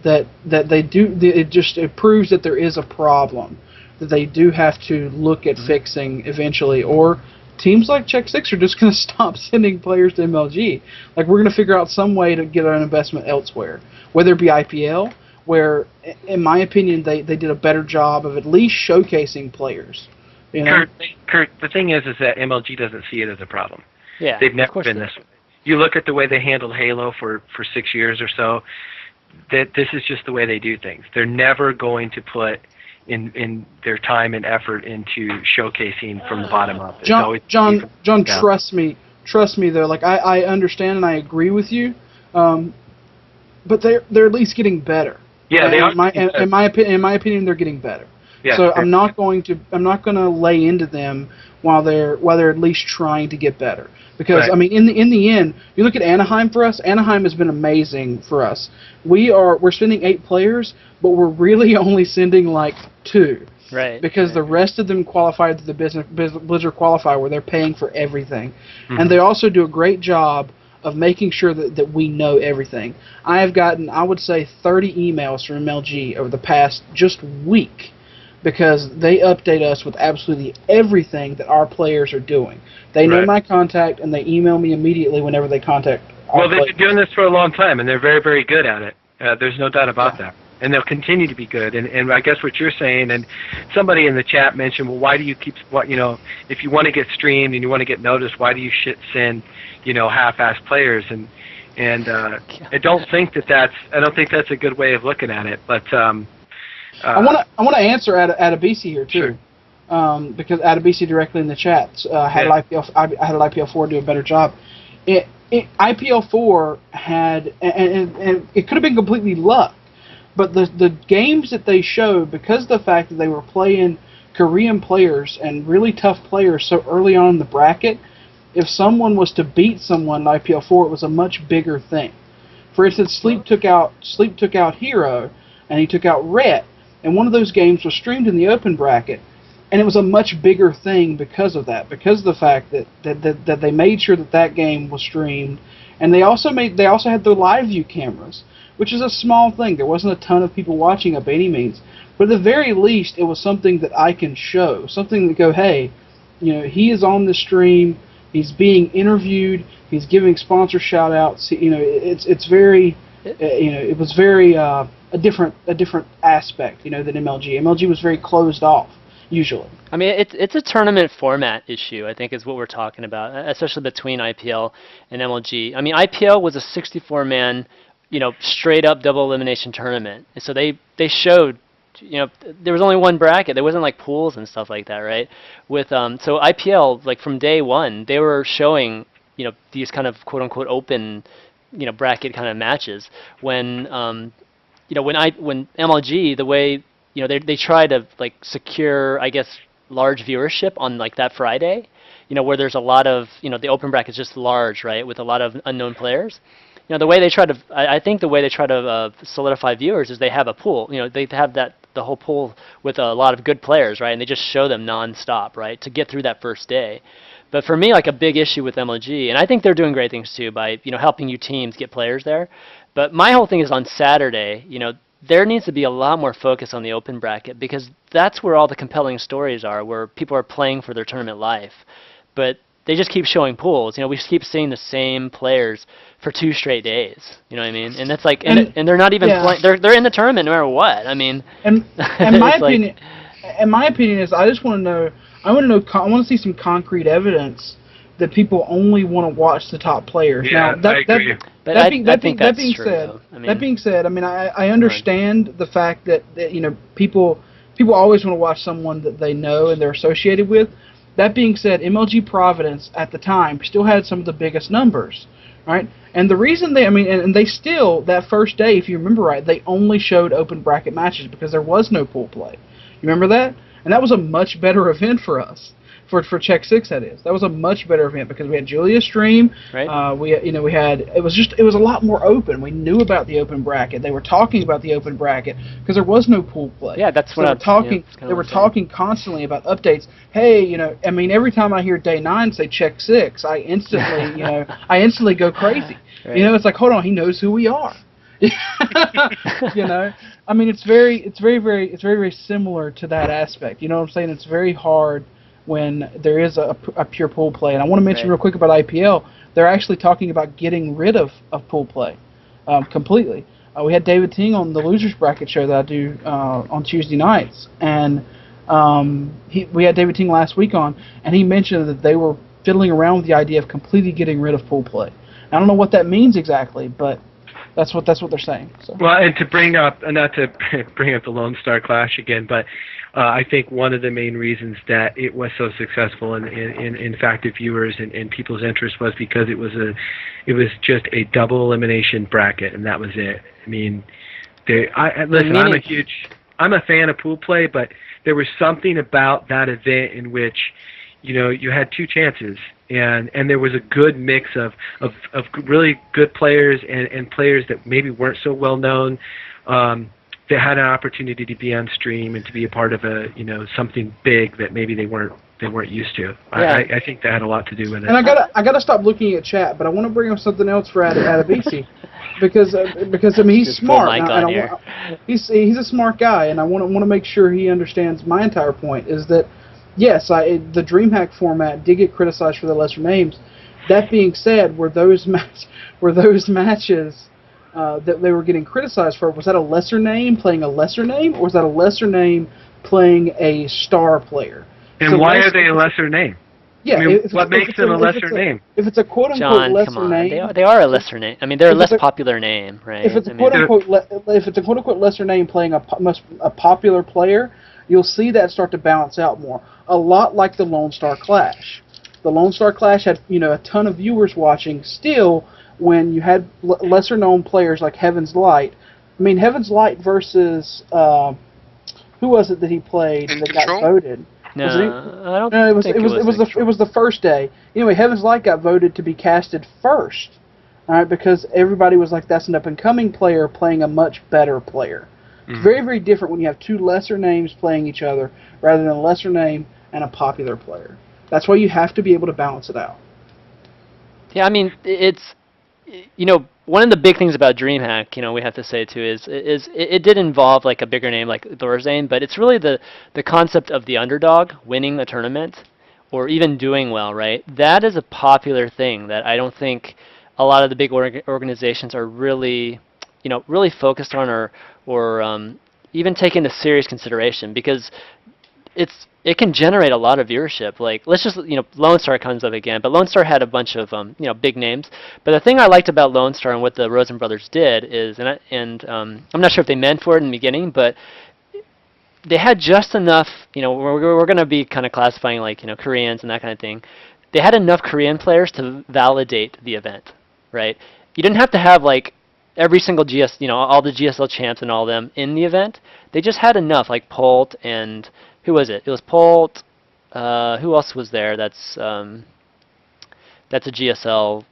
that they do. It proves that there is a problem that they do have to look at fixing eventually, or teams like Czech 6 are just going to stop sending players to MLG. Like, we're going to figure out some way to get our investment elsewhere, whether it be IPL, where, in my opinion, they did a better job of at least showcasing players. Curt, the thing is that MLG doesn't see it as a problem. Yeah, they've never been this way. You look at the way they handled Halo for 6 years or so. That this is just the way they do things. They're never going to put in their time and effort into showcasing from the bottom up. John, trust me though. Like, I understand and I agree with you, but they're at least getting better. Yeah, they are. In my opinion, they're getting better. Yeah, so I'm not going to lay into them while they're at least trying to get better. Because right. I mean, in the end, you look at Anaheim for us. Anaheim has been amazing for us. We're sending 8 players, but we're really only sending like 2. Right. Because the rest of them qualified to the Blizzard qualifier, where they're paying for everything, and they also do a great job of making sure that we know everything. I have gotten, I would say, 30 emails from MLG over the past just week, because they update us with absolutely everything that our players are doing. They know my contact, and they email me immediately whenever they contact our players. They've been doing this for a long time, and they're very, very good at it. There's no doubt about that. And they'll continue to be good. And I guess what you're saying, and somebody in the chat mentioned, well, why do you keep, if you want to get streamed and you want to get noticed, why do you send, half-assed players? And I don't think that's a good way of looking at it. But I want to answer Adabisi here too, because Adabisi directly in the chat had IPL4 do a better job. IPL4 had, and it could have been completely luck, But the games that they showed, because of the fact that they were playing Korean players and really tough players so early on in the bracket, if someone was to beat someone in IPL4, it was a much bigger thing. For instance, Sleep took out Hero, and he took out Rhett, and one of those games was streamed in the open bracket, and it was a much bigger thing because of that, because of the fact that they made sure that game was streamed, and they also had their live view cameras, which is a small thing. There wasn't a ton of people watching by any means, but at the very least, it was something that I can show, something that go, hey, he is on the stream, he's being interviewed, he's giving sponsor shout outs. It's very, it was very a different aspect, than MLG. MLG was very closed off usually. I mean, it's a tournament format issue, I think, is what we're talking about, especially between IPL and MLG. I mean, IPL was a 64-man, straight up double elimination tournament, and so they showed. There was only one bracket. There wasn't like pools and stuff like that, right? With so IPL, like from day one, they were showing these kind of quote unquote open bracket kind of matches. When when MLG, the way they try to like secure, I guess, large viewership on like that Friday, where there's a lot of the open bracket is just large, right, with a lot of unknown players. The way they try to, I think the way they try to solidify viewers is they have a pool. They have the whole pool with a lot of good players, right? And they just show them nonstop, right, to get through that first day. But for me, like a big issue with MLG, and I think they're doing great things too by helping you teams get players there. But my whole thing is on Saturday, there needs to be a lot more focus on the open bracket, because that's where all the compelling stories are, where people are playing for their tournament life. But they just keep showing pools. We keep seeing the same players for 2 straight days. You know what I mean? And that's like, and they're not even playing. They're in the tournament no matter what. I mean, and my opinion, my opinion is, I just want to know. I want to see some concrete evidence that people only want to watch the top players. Yeah, now, I agree. That being said, I mean, I understand the fact that people always want to watch someone that they know and they're associated with. That being said, MLG Providence at the time still had some of the biggest numbers, right? And the reason and they still, that first day, if you remember right, they only showed open bracket matches because there was no pool play. You remember that? And that was a much better event for us. For Check 6, that is. That was a much better event because we had Julia stream. Right. We had it was a lot more open. We knew about the open bracket. They were talking about the open bracket because there was no pool play. Yeah, that's what they were talking. They were talking constantly about updates. Hey, I mean, every time I hear day 9 say Check 6, I instantly I instantly go crazy. Right. It's like, hold on, he knows who we are. I mean, it's very similar to that aspect. You know what I'm saying? It's very hard when there is a pure pool play. And I want to mention real quick about IPL, they're actually talking about getting rid of pool play completely. We had David Ting on the Losers Bracket show that I do on Tuesday nights, and we had David Ting last week on, and he mentioned that they were fiddling around with the idea of completely getting rid of pool play. I don't know what that means exactly, but that's what they're saying. So. Well, and to bring up, not to bring up the Lone Star Clash again, but I think one of the main reasons that it was so successful in fact of viewers and people's interest was because it was just a double elimination bracket, and that was it. I mean, listen, I'm a fan of pool play, but there was something about that event in which you had 2 chances, and there was a good mix of really good players and players that maybe weren't so well known, that had an opportunity to be on stream and to be a part of something big that maybe they weren't used to. Yeah. I think that had a lot to do with it. And I gotta stop looking at chat, but I want to bring up something else for Adebisi, because I mean, he's smart. He's a smart guy, and I want to make sure he understands my entire point. Is that yes, the DreamHack format did get criticized for the lesser names. That being said, were those matches that they were getting criticized for, was that a lesser name playing a lesser name, or was that a lesser name playing a star player? And why are they a lesser name? Yeah, I mean, what makes them a lesser name? If it's a quote-unquote lesser name, they are a lesser name. I mean, they're a less popular name, right? If it's a quote-unquote lesser name playing a popular player, you'll see that start to balance out more. A lot like the Lone Star Clash. The Lone Star Clash had a ton of viewers watching. Still, when you had lesser-known players like Heaven's Light, I mean, Heaven's Light versus who was it that he played In that Control? got voted? No, Was it, I don't no, it was think it was it was in the it was the first day. Anyway, Heaven's Light got voted to be casted first. All right, because everybody was like, that's an up and coming player playing a much better player. It's very, very different when you have two lesser names playing each other rather than a lesser name and a popular player. That's why you have to be able to balance it out. Yeah, I mean, it's, one of the big things about DreamHack, we have to say too, is it did involve like a bigger name like Thorzane, but it's really the concept of the underdog winning the tournament or even doing well, right? That is a popular thing that I don't think a lot of the big organizations are really, really focused on or even take into serious consideration because it can generate a lot of viewership. Like let's just Lone Star comes up again, but Lone Star had a bunch of big names. But the thing I liked about Lone Star and what the Rosen brothers did is, I'm not sure if they meant for it in the beginning, but they had just enough. We're going to be kind of classifying like Koreans and that kind of thing. They had enough Korean players to validate the event, right? You didn't have to have like every single all the GSL champs and all them in the event. They just had enough, like Polt and who was it? It was Polt. Who else was there? That's a GSL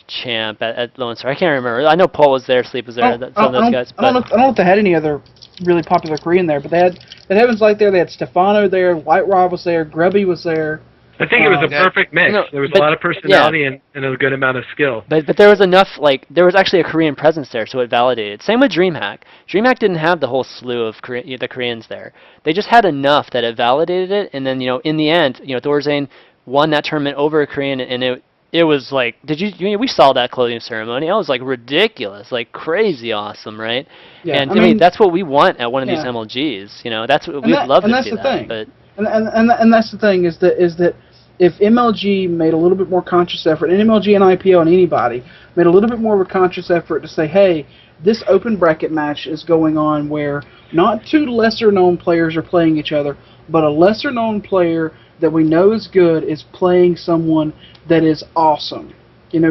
champ at Lone Star. I can't remember. I know Polt was there. Sleep was there. Some of those guys. I don't know if they had any other really popular Korean there, but they had Heaven's Light there. They had Stefano there. White Rob was there. Grubby was there. I think it was a perfect mix. There was a lot of personality and a good amount of skill. But there was enough, like, there was actually a Korean presence there, so it validated. Same with DreamHack. DreamHack didn't have the whole slew of the Koreans there. They just had enough that it validated it, and then, in the end, Thorzane won that tournament over a Korean, and it was like, we saw that closing ceremony. It was, like, ridiculous, like, crazy awesome, right? Yeah, and, I mean, that's what we want at one of these yeah. MLGs, that's what we'd love to see that. But And that's the thing is that if MLG made a little bit more conscious effort, and MLG and IPO and anybody made a little bit more of a conscious effort to say, hey, this open bracket match is going on where not two lesser known players are playing each other, but a lesser known player that we know is good is playing someone that is awesome.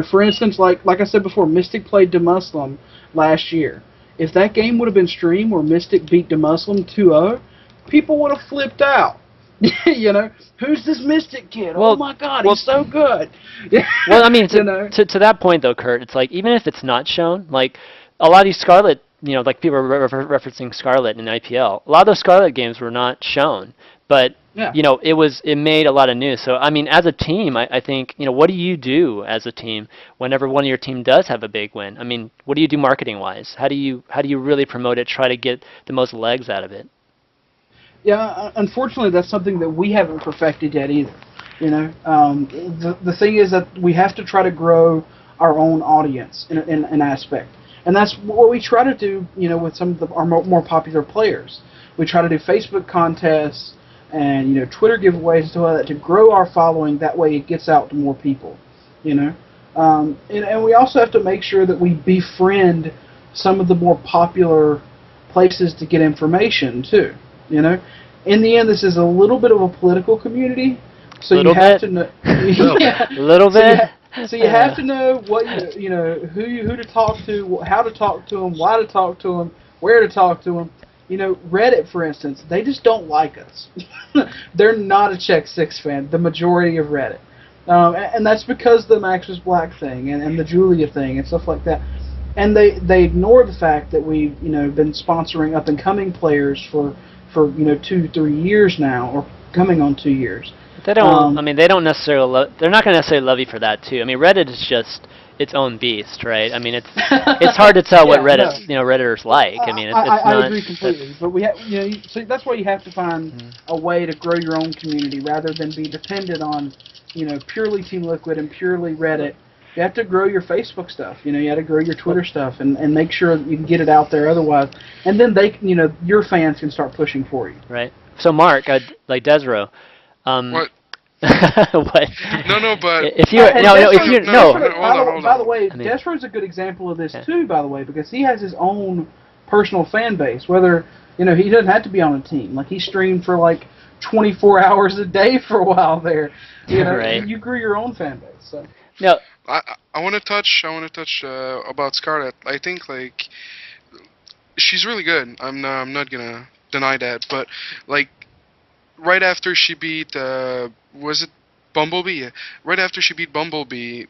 For instance, like I said before, Mystic played DeMuslim last year. If that game would have been streamed where Mystic beat DeMuslim 2-0, people would have flipped out. Who's this Mystic kid? Well, oh my God, he's so good. Well, I mean, to that point though, Curt, it's like even if it's not shown, like a lot of these Scarlet, like people are referencing Scarlet in IPL. A lot of those Scarlet games were not shown, but it made a lot of news. So I mean, as a team, I think what do you do as a team whenever one of your team does have a big win? I mean, what do you do marketing wise? How do you really promote it? Try to get the most legs out of it. Yeah, unfortunately, that's something that we haven't perfected yet either. The thing is that we have to try to grow our own audience in an aspect, and that's what we try to do. With some of our more popular players, we try to do Facebook contests and Twitter giveaways and stuff like that to grow our following. That way, it gets out to more people. And we also have to make sure that we befriend some of the more popular places to get information too. In the end, this is a little bit of a political community, so you have to know. A little bit. So you have to know what who to talk to, how to talk to them, why to talk to them, where to talk to them. Reddit, for instance, they just don't like us. They're not a Check 6 fan. The majority of Reddit, and that's because the Max was Black thing and the Julia thing and stuff like that. And they ignore the fact that we've been sponsoring up and coming players for 2-3 years now, or coming on 2 years. They don't. I mean, they don't necessarily. They're not going to necessarily love you for that too. I mean, Reddit is just its own beast, right? I mean, it's hard to tell what Redditors like. I mean, I agree completely. But we have, so that's why you have to find a way to grow your own community rather than be dependent on, purely Team Liquid and purely Reddit. You have to grow your Facebook stuff. You have to grow your Twitter stuff and make sure that you can get it out there. Otherwise, and then your fans can start pushing for you. Right. So Mark, like desRow. What? What? No, but if you no. By the way, desRow's a good example of this too. By the way, because he has his own personal fan base. Whether he doesn't have to be on a team. Like he streamed for like 24 hours a day for a while there. Right. You grew your own fan base. So. I want to touch about Scarlet. I think like she's really good. I'm not gonna deny that. But like right after she beat was it Bumblebee? Yeah. Right after she beat Bumblebee,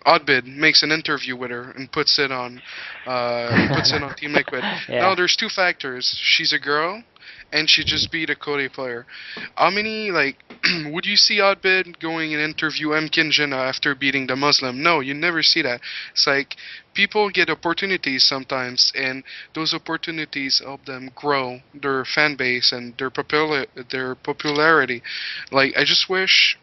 Oddbid makes an interview with her and puts it on Team Liquid. Now Yeah. there's two factors. She's a girl, and she just beat a Cody player. How many like would you see Oddbid going and interview M. Kinjin after beating the Muslim? No, you never see that. It's like people get opportunities sometimes, and those opportunities help them grow their fan base and their popularity. Like I just wish,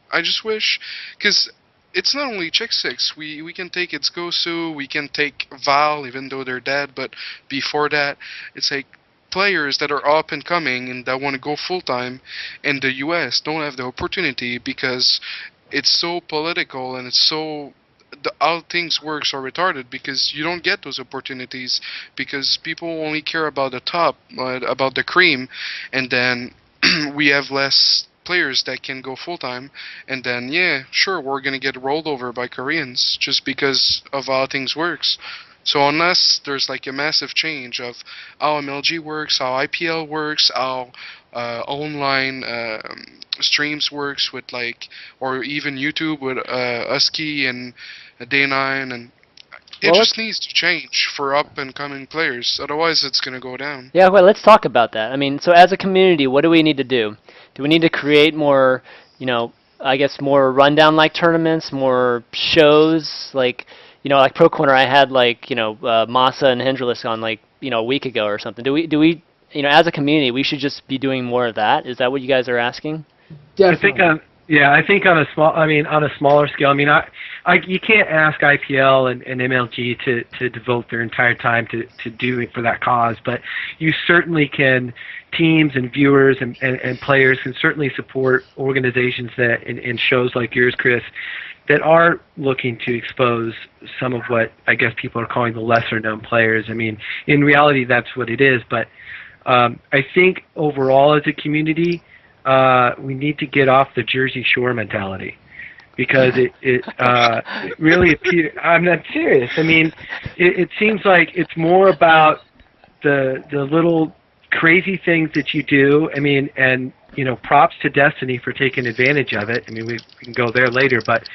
because it's not only Chick Six. We can take it's Gosu, we can take Val, even though they're dead. But before that, it's like players that are up and coming and that want to go full time in the U.S. don't have the opportunity because it's so political and it's so how things works are retarded because you don't get those opportunities because people only care about the top, about the cream, and then we have less players that can go full time, and then yeah, sure, we're gonna get rolled over by Koreans just because of how things works. So unless there's like a massive change of how MLG works, how IPL works, how online streams works with like, or even YouTube with Husky and Day9, and it Well, just needs to change for up and coming players. Otherwise, it's gonna go down. yeah, well, let's talk about that. I mean, so as a community, what do we need to do? Do we need to create more, I guess more rundown-like tournaments, more shows, like Pro Corner, I had Masa and Hendricks on a week ago or something. Do we, as a community, we should just be doing more of that? Is that what you guys are asking? Definitely. I think on a smaller scale. I mean, you can't ask IPL and MLG to devote their entire time to do it for that cause, but you certainly can. Teams and viewers and players can certainly support organizations that in shows like yours, Chris, that are looking to expose some of what I guess people are calling the lesser known players. I mean, in reality, that's what it is. But I think overall as a community, we need to get off the Jersey Shore mentality. Because it really appears, I'm not serious. I mean, it seems like it's more about the little crazy things that you do. I mean, and props to Destiny for taking advantage of it. I mean, we can go there later, but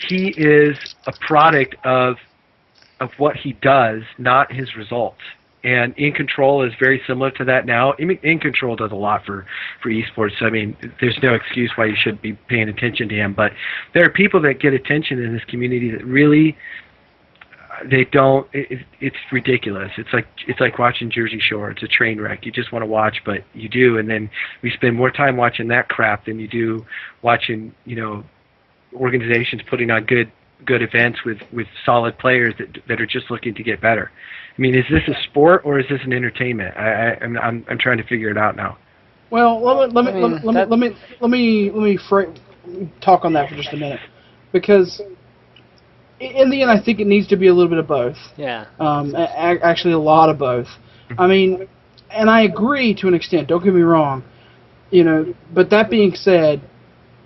he is a product of what he does, not his results. And In Control is very similar to that now. In Control does a lot for esports. So, I mean, there's no excuse why you should be paying attention to him. But there are people that get attention in this community that really they don't. It's ridiculous. It's like watching Jersey Shore. It's a train wreck. You just want to watch, but you do, and then we spend more time watching that crap than you do watching organizations putting on good events with solid players that are just looking to get better. I mean, is this a sport or is this an entertainment? I'm trying to figure it out now. Well, let me talk on that for just a minute, because in the end, I think it needs to be a little bit of both. Yeah. Actually, a lot of both. I mean, and I agree to an extent. Don't get me wrong. But that being said,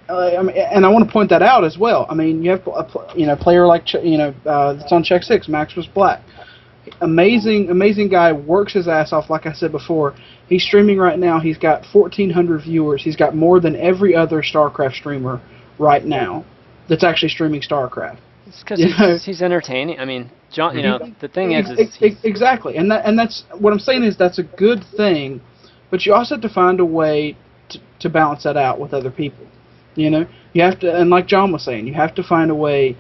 and I want to point that out as well. I mean, you have a player like that's on Check 6, Max was Black. Amazing guy, works his ass off. Like I said before, he's streaming right now. He's got 1,400 viewers. He's got more than every other StarCraft streamer right now that's actually streaming StarCraft. It's because he's entertaining. I mean, John. The thing is exactly, and that's what I'm saying is that's a good thing, but you also have to find a way to balance that out with other people. You have to, and like John was saying, you have to find a way.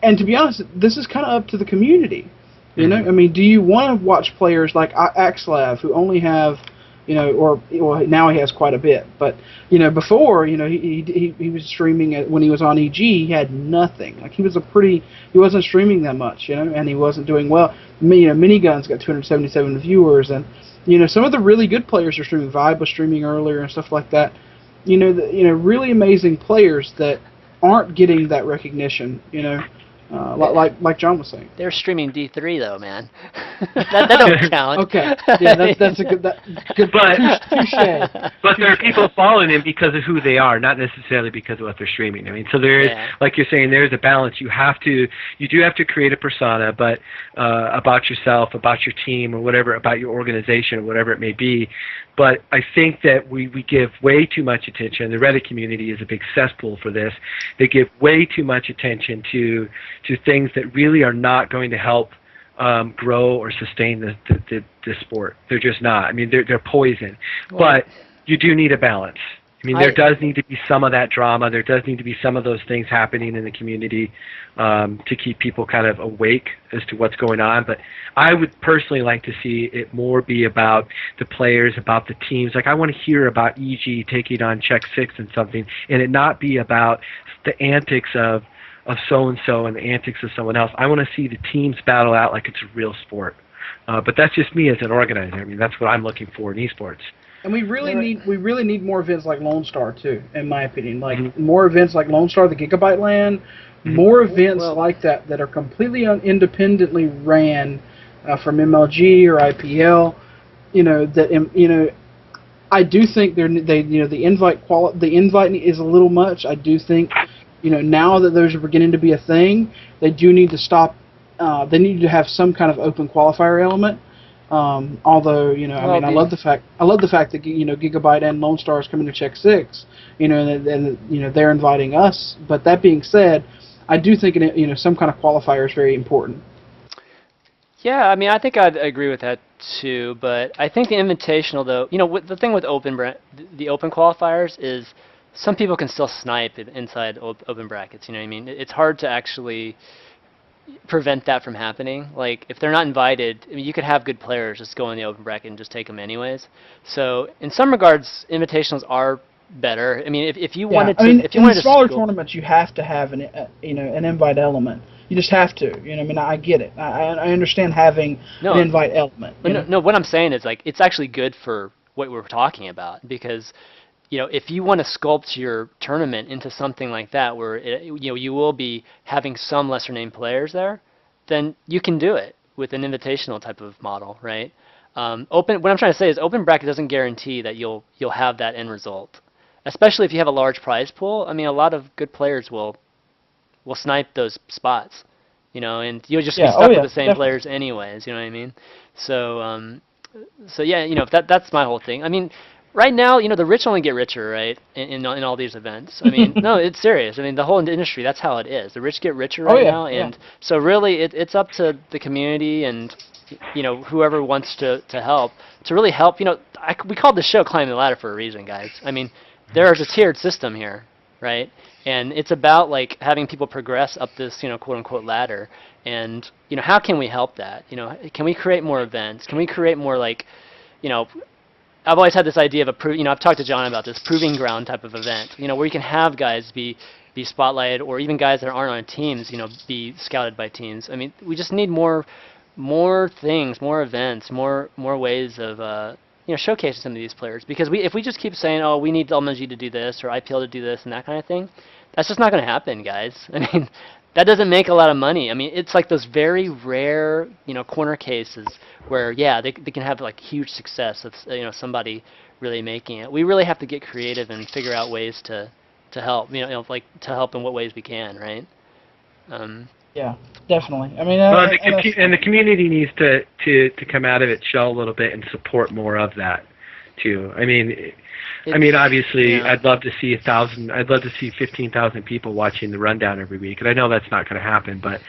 And to be honest, this is kind of up to the community. I mean, do you want to watch players like Axlav who only have, or now he has quite a bit, but before, he was streaming when he was on EG, he had nothing. Like he wasn't streaming that much, and he wasn't doing well. Minigun's got 277 viewers, and some of the really good players are streaming. Vibe was streaming earlier and stuff like that. Really amazing players that aren't getting that recognition. like John was saying. They're streaming D3 though, man. that don't count. Okay, yeah, that's a good good But- touche. But there are people following him because of who they are, not necessarily because of what they're streaming. I mean, so there is, like you're saying, there is a balance. You do have to create a persona, but about yourself, about your team, or whatever, about your organization, or whatever it may be. But I think that we give way too much attention. The Reddit community is a big cesspool for this. They give way too much attention to things that really are not going to help grow or sustain the sport. They're just not. I mean, they're poison. But you do need a balance. I mean, there does need to be some of that drama. There does need to be some of those things happening in the community to keep people kind of awake as to what's going on. But I would personally like to see it more be about the players, about the teams. Like, I want to hear about EG taking on Check 6 and something, and it not be about the antics of so-and-so and the antics of someone else. I want to see the teams battle out like it's a real sport. But that's just me as an organizer. I mean, that's what I'm looking for in esports. And we really need more events like Lone Star too, in my opinion. Like more events like Lone Star, the Gigabyte Land, more events like that are completely independently ran from MLG or IPL. I do think the invite is a little much. I do think now that those are beginning to be a thing, they do need to stop. They need to have some kind of open qualifier element. Although I love the fact that Gigabyte and Lone Star is coming to Check 6, and they're inviting us. But that being said, I do think some kind of qualifier is very important. Yeah, I mean, I think I'd agree with that too. But I think the invitational, though, the thing with the open qualifiers is some people can still snipe inside open brackets. You know what I mean? It's hard to actually prevent that from happening. Like, if they're not invited, I mean, you could have good players just go in the open bracket and just take them anyways. So in some regards, invitationals are better. I mean, if you wanted to, if you wanted in smaller tournaments, you have to have an invite element. You just have to. I mean, I get it. I understand having an invite element. No, what I'm saying is, like, it's actually good for what we're talking about, because if you want to sculpt your tournament into something like that, where you will be having some lesser named players there, then you can do it with an invitational type of model, right? What I'm trying to say is, open bracket doesn't guarantee that you'll have that end result, especially if you have a large prize pool. I mean, a lot of good players will snipe those spots, and you'll just be stuck with the same players anyways. You know what I mean? So yeah, that's my whole thing. I mean, right now, the rich only get richer, right? In all these events. I mean, no, it's serious. I mean, the whole industry, that's how it is. The rich get richer right now, and so really, it's up to the community and whoever wants to help to really help. We called the show "Climbing the Ladder" for a reason, guys. I mean, there's a tiered system here, right? And it's about like having people progress up this, quote unquote ladder. And how can we help that? Can we create more events? Can we create more like, I've always had this idea of I've talked to John about this proving ground type of event, where you can have guys be spotlighted, or even guys that aren't on teams, be scouted by teams. I mean, we just need more things, more events, more ways of showcasing some of these players. Because if we just keep saying, oh, we need LMG to do this or IPL to do this and that kind of thing, that's just not going to happen, guys. I mean, that doesn't make a lot of money. I mean, it's like those very rare, corner cases where, they can have like huge success of, somebody really making it. We really have to get creative and figure out ways to help, to help in what ways we can, right? Yeah, definitely. I mean, and the community needs to come out of its shell a little bit and support more of that too. I mean, obviously, I'd love to see 1,000. I'd love to see 15,000 people watching the rundown every week, and I know that's not going to happen. But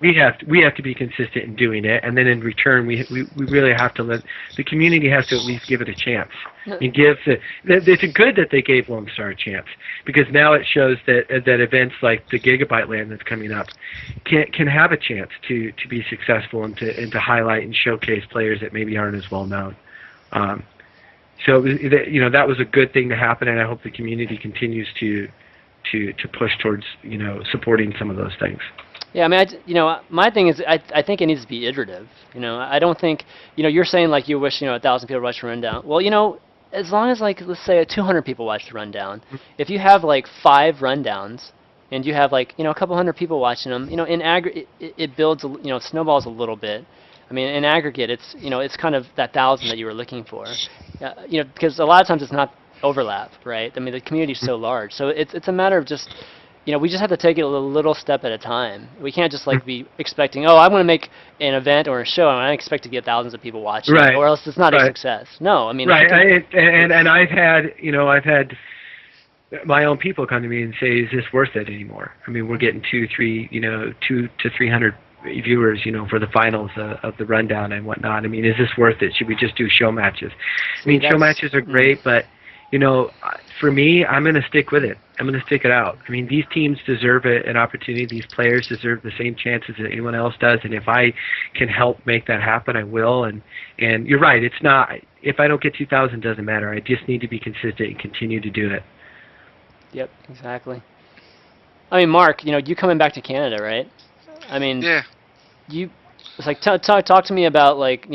we have to be consistent in doing it, and then in return, we really have to let the community has to at least give it a chance. And it's good that they gave Lone Star a chance, because now it shows that events like the Gigabyte Land that's coming up can have a chance to be successful and to highlight and showcase players that maybe aren't as well known. So that was a good thing to happen, and I hope the community continues to push towards supporting some of those things. Yeah, I mean, my thing is, I think it needs to be iterative. I don't think you're saying like you wish 1,000 people watch the rundown. Well, as long as like let's say 200 people watch the rundown, if you have like 5 rundowns, and you have like a couple hundred people watching them, in aggregate it builds, snowballs a little bit. I mean, in aggregate, it's kind of that 1,000 that you were looking for, because a lot of times it's not overlap, right? I mean, the community is so large, so it's a matter of just, we just have to take it a little step at a time. We can't just like be expecting, oh, I want to make an event or a show, and I expect to get thousands of people watching, right. or else it's not a success. No, I mean, right. And I've had my own people come to me and say, is this worth it anymore? I mean, we're getting 2 to 300 viewers, for the finals of the rundown and whatnot. I mean, is this worth it? Should we just do show matches? I mean, show matches are great, but for me, I'm going to stick with it. I'm going to stick it out. I mean, these teams deserve an opportunity. These players deserve the same chances that anyone else does, and if I can help make that happen, I will. And you're right. It's not. If I don't get 2,000, it doesn't matter. I just need to be consistent and continue to do it. Yep, exactly. I mean, Mark, you coming back to Canada, right? I mean, yeah. It's like talk to me about like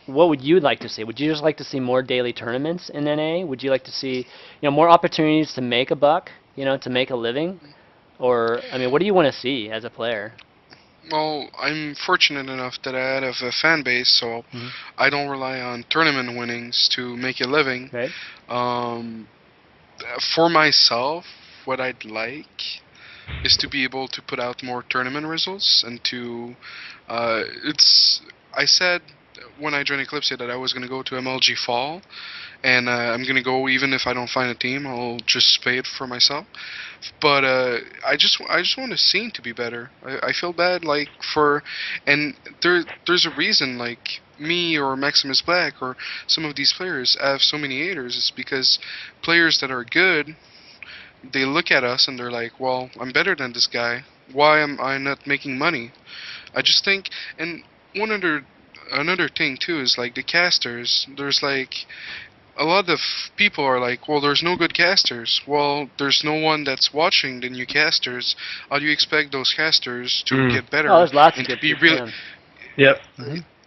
what would you like to see? Would you just like to see more daily tournaments in NA? Would you like to see more opportunities to make a buck, to make a living, or I mean, what do you want to see as a player? Well, I'm fortunate enough that I have a fan base, so I don't rely on tournament winnings to make a living. Right. For myself, what I'd like is to be able to put out more tournament results and to I said when I joined Eclipse that I was going to go to MLG Fall, and I'm going to go even if I don't find a team. I'll just pay it for myself. But I just want the scene to be better. I feel bad and there's a reason like me or Maximus Black or some of these players have so many haters. It's because players that are good, they look at us and they're like, well, I'm better than this guy. Why am I not making money? I just think, and another thing too is like the casters. There's like a lot of people are like, well, there's no good casters. Well, there's no one that's watching the new casters. How do you expect those casters to get better? Oh, there's lots of and good to be people. really, Yep.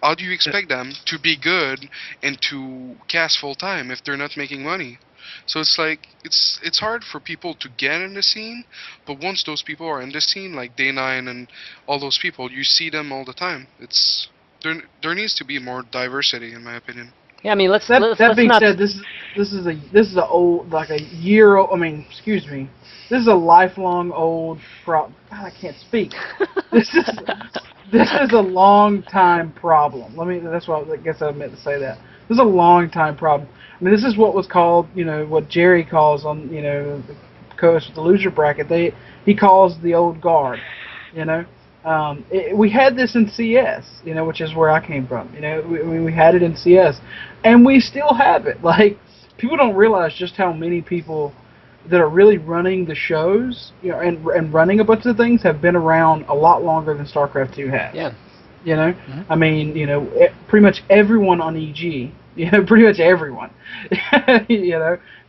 How do you expect them to be good and to cast full time if they're not making money? So it's like it's hard for people to get in the scene, but once those people are in the scene, like Day9 and all those people, you see them all the time. There needs to be more diversity, in my opinion. Yeah, I mean, let's that being not said, this is a old, like a year old. I mean, excuse me. This is a lifelong old problem. God, I can't speak. This is a long time problem. That's what I guess I meant to say that. This is a long time problem. I mean, this is what was called, what Jerry calls on, the co-host with the loser bracket. He calls the old guard, we had this in CS, which is where I came from. We had it in CS, and we still have it. Like, people don't realize just how many people that are really running the shows, and running a bunch of things have been around a lot longer than StarCraft 2 has. Yeah. I mean, pretty much everyone on EG. Pretty much everyone.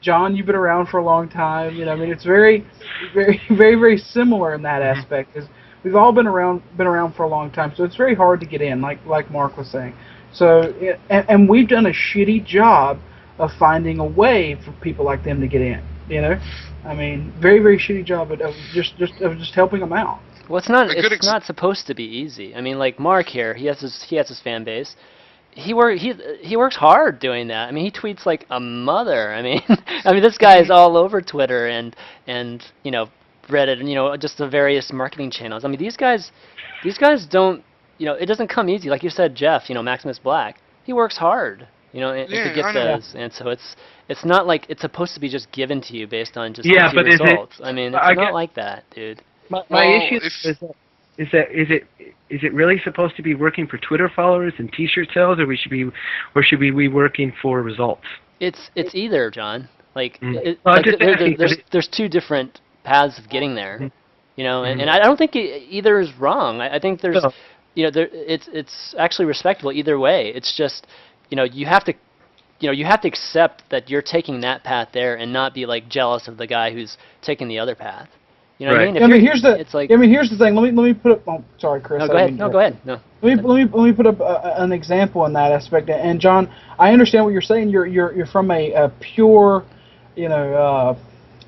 John, you've been around for a long time. I mean, it's very, very, very, very similar in that aspect. We've all been around for a long time, so it's very hard to get in, like Mark was saying. So, and we've done a shitty job of finding a way for people like them to get in. I mean, very, very shitty job of just helping them out. Well, it's not supposed to be easy. I mean, like Mark here, he has his fan base. He works hard doing that. I mean, he tweets like a mother. I mean, this guy is all over Twitter and Reddit and just the various marketing channels. I mean, these guys don't, it doesn't come easy. Like you said, Jeff, Maximus Black, he works hard, and to get those. And so it's not like it's supposed to be just given to you based on just results. I mean, it's not like that, dude. My issue is it really supposed to be working for Twitter followers and T-shirt sales, or should we be working for results? It's either, John. Like, there's two different paths of getting there, and I don't think either is wrong. I think there's, it's actually respectable either way. It's just, you have to accept that you're taking that path there and not be like jealous of the guy who's taking the other path. You know what I mean? Here's the thing. Let me put up. Oh, sorry, Chris. No, go ahead. No, go ahead. No. Let me put up an example in that aspect. And John, I understand what you're saying. You're from a pure,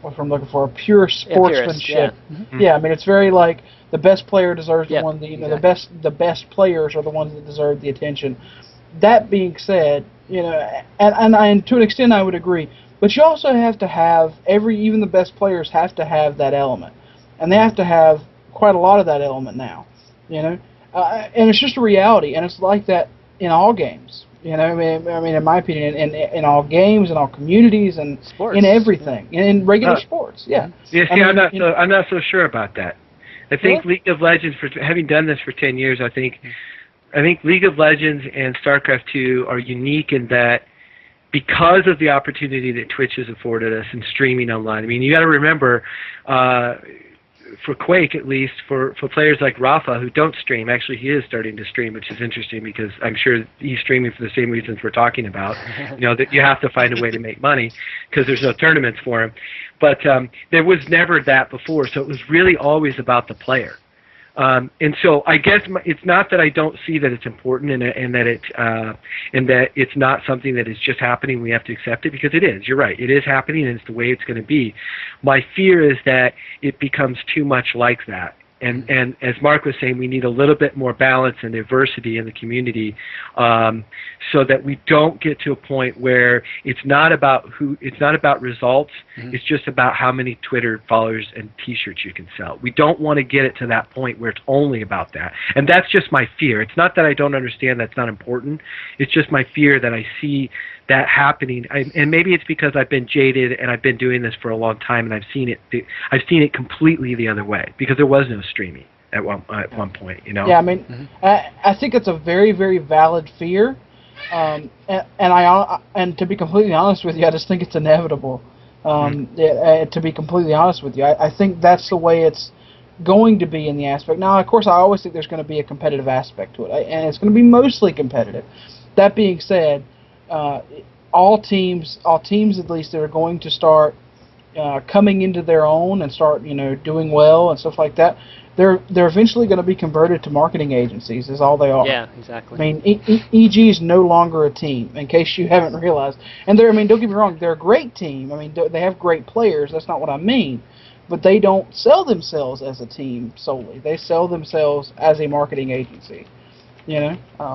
what I'm looking for, a pure sportsmanship. Yeah. I mean, it's very like the best player deserves the one that exactly. the best players are the ones that deserve the attention. That being said, and to an extent I would agree, but you also have to have even the best players have to have that element, and they have to have quite a lot of that element now, and it's just a reality, and it's like that in all games. I mean, in my opinion, in all games, in all communities, and sports. in everything, in regular sports. Yeah. Yeah. See, I'm not so sure about that. I think Really? League of Legends, for having done this for 10 years, I think League of Legends and StarCraft 2 are unique in that because of the opportunity that Twitch has afforded us in streaming online. I mean, you got to remember, for Quake at least, for players like Rafa who don't stream, actually he is starting to stream, which is interesting because I'm sure he's streaming for the same reasons we're talking about. That you have to find a way to make money because there's no tournaments for him. But there was never that before, so it was really always about the player. And so I guess it's not that I don't see that it's important and that it's not something that is just happening. We have to accept it because it is. You're right. It is happening, and it's the way it's going to be. My fear is that it becomes too much like that. And as Mark was saying, we need a little bit more balance and diversity in the community, so that we don't get to a point where it's not about results. It's just about how many Twitter followers and T-shirts you can sell. We don't want to get it to that point where it's only about that. And that's just my fear. It's not that I don't understand that's not important. It's just my fear that I see that happening. And maybe it's because I've been jaded and I've been doing this for a long time, and I've seen it completely the other way because there was no streaming at one point. Yeah, I mean, I think it's a very, very valid fear, and to be completely honest with you, I just think it's inevitable. To be completely honest with you, I think that's the way it's going to be in the aspect. Now, of course, I always think there's going to be a competitive aspect to it, and it's going to be mostly competitive. That being said, all teams at least that are going to start coming into their own and start doing well and stuff like that, they're eventually going to be converted to marketing agencies. Is all they are. Yeah, exactly. I mean, EG is no longer a team, in case you haven't realized. And don't get me wrong, they're a great team. I mean, they have great players. That's not what I mean. But they don't sell themselves as a team solely. They sell themselves as a marketing agency.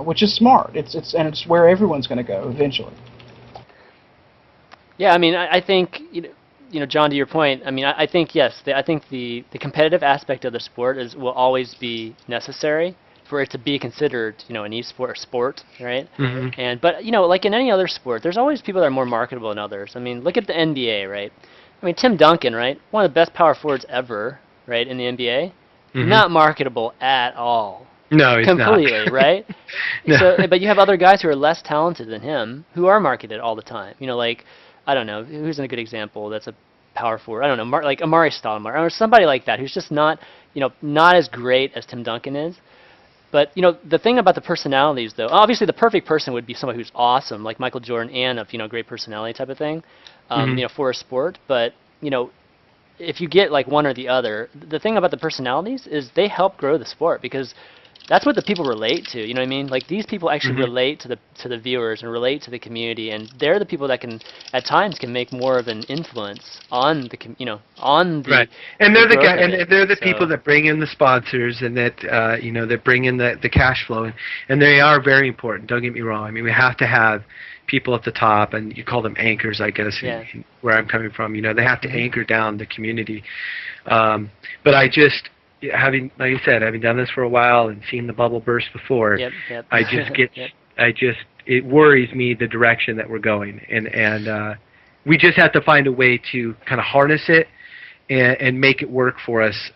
Which is smart. It's where everyone's going to go eventually. Yeah, I mean, I think John, to your point, I mean, I think yes, I think the competitive aspect of the sport will always be necessary for it to be considered, an e-sport or sport, right? But like in any other sport, there's always people that are more marketable than others. I mean, look at the NBA, right? I mean, Tim Duncan, right? One of the best power forwards ever, right, in the NBA. Not marketable at all. No, he's completely, not. right? No. So, but you have other guys who are less talented than him who are marketed all the time. Like, I don't know, who's a good example that's a power forward? I don't know, like Amari Stoudemire or somebody like that who's just not as great as Tim Duncan is. But the thing about the personalities, though, obviously the perfect person would be somebody who's awesome, like Michael Jordan, and of great personality type of thing, for a sport. But if you get like one or the other, the thing about the personalities is they help grow the sport because that's what the people relate to. You know what I mean? Like these people actually relate to the viewers and relate to the community, and they're the people that at times can make more of an influence on the right. And they're they're the so, people that bring in the sponsors and that that bring in the cash flow, and they are very important. Don't get me wrong. I mean, we have to have people at the top, and you call them anchors, I guess, where I'm coming from. They have to anchor down the community. But I just having done this for a while and seen the bubble burst before, I just get, it worries me the direction that we're going, and we just have to find a way to kind of harness it and make it work for us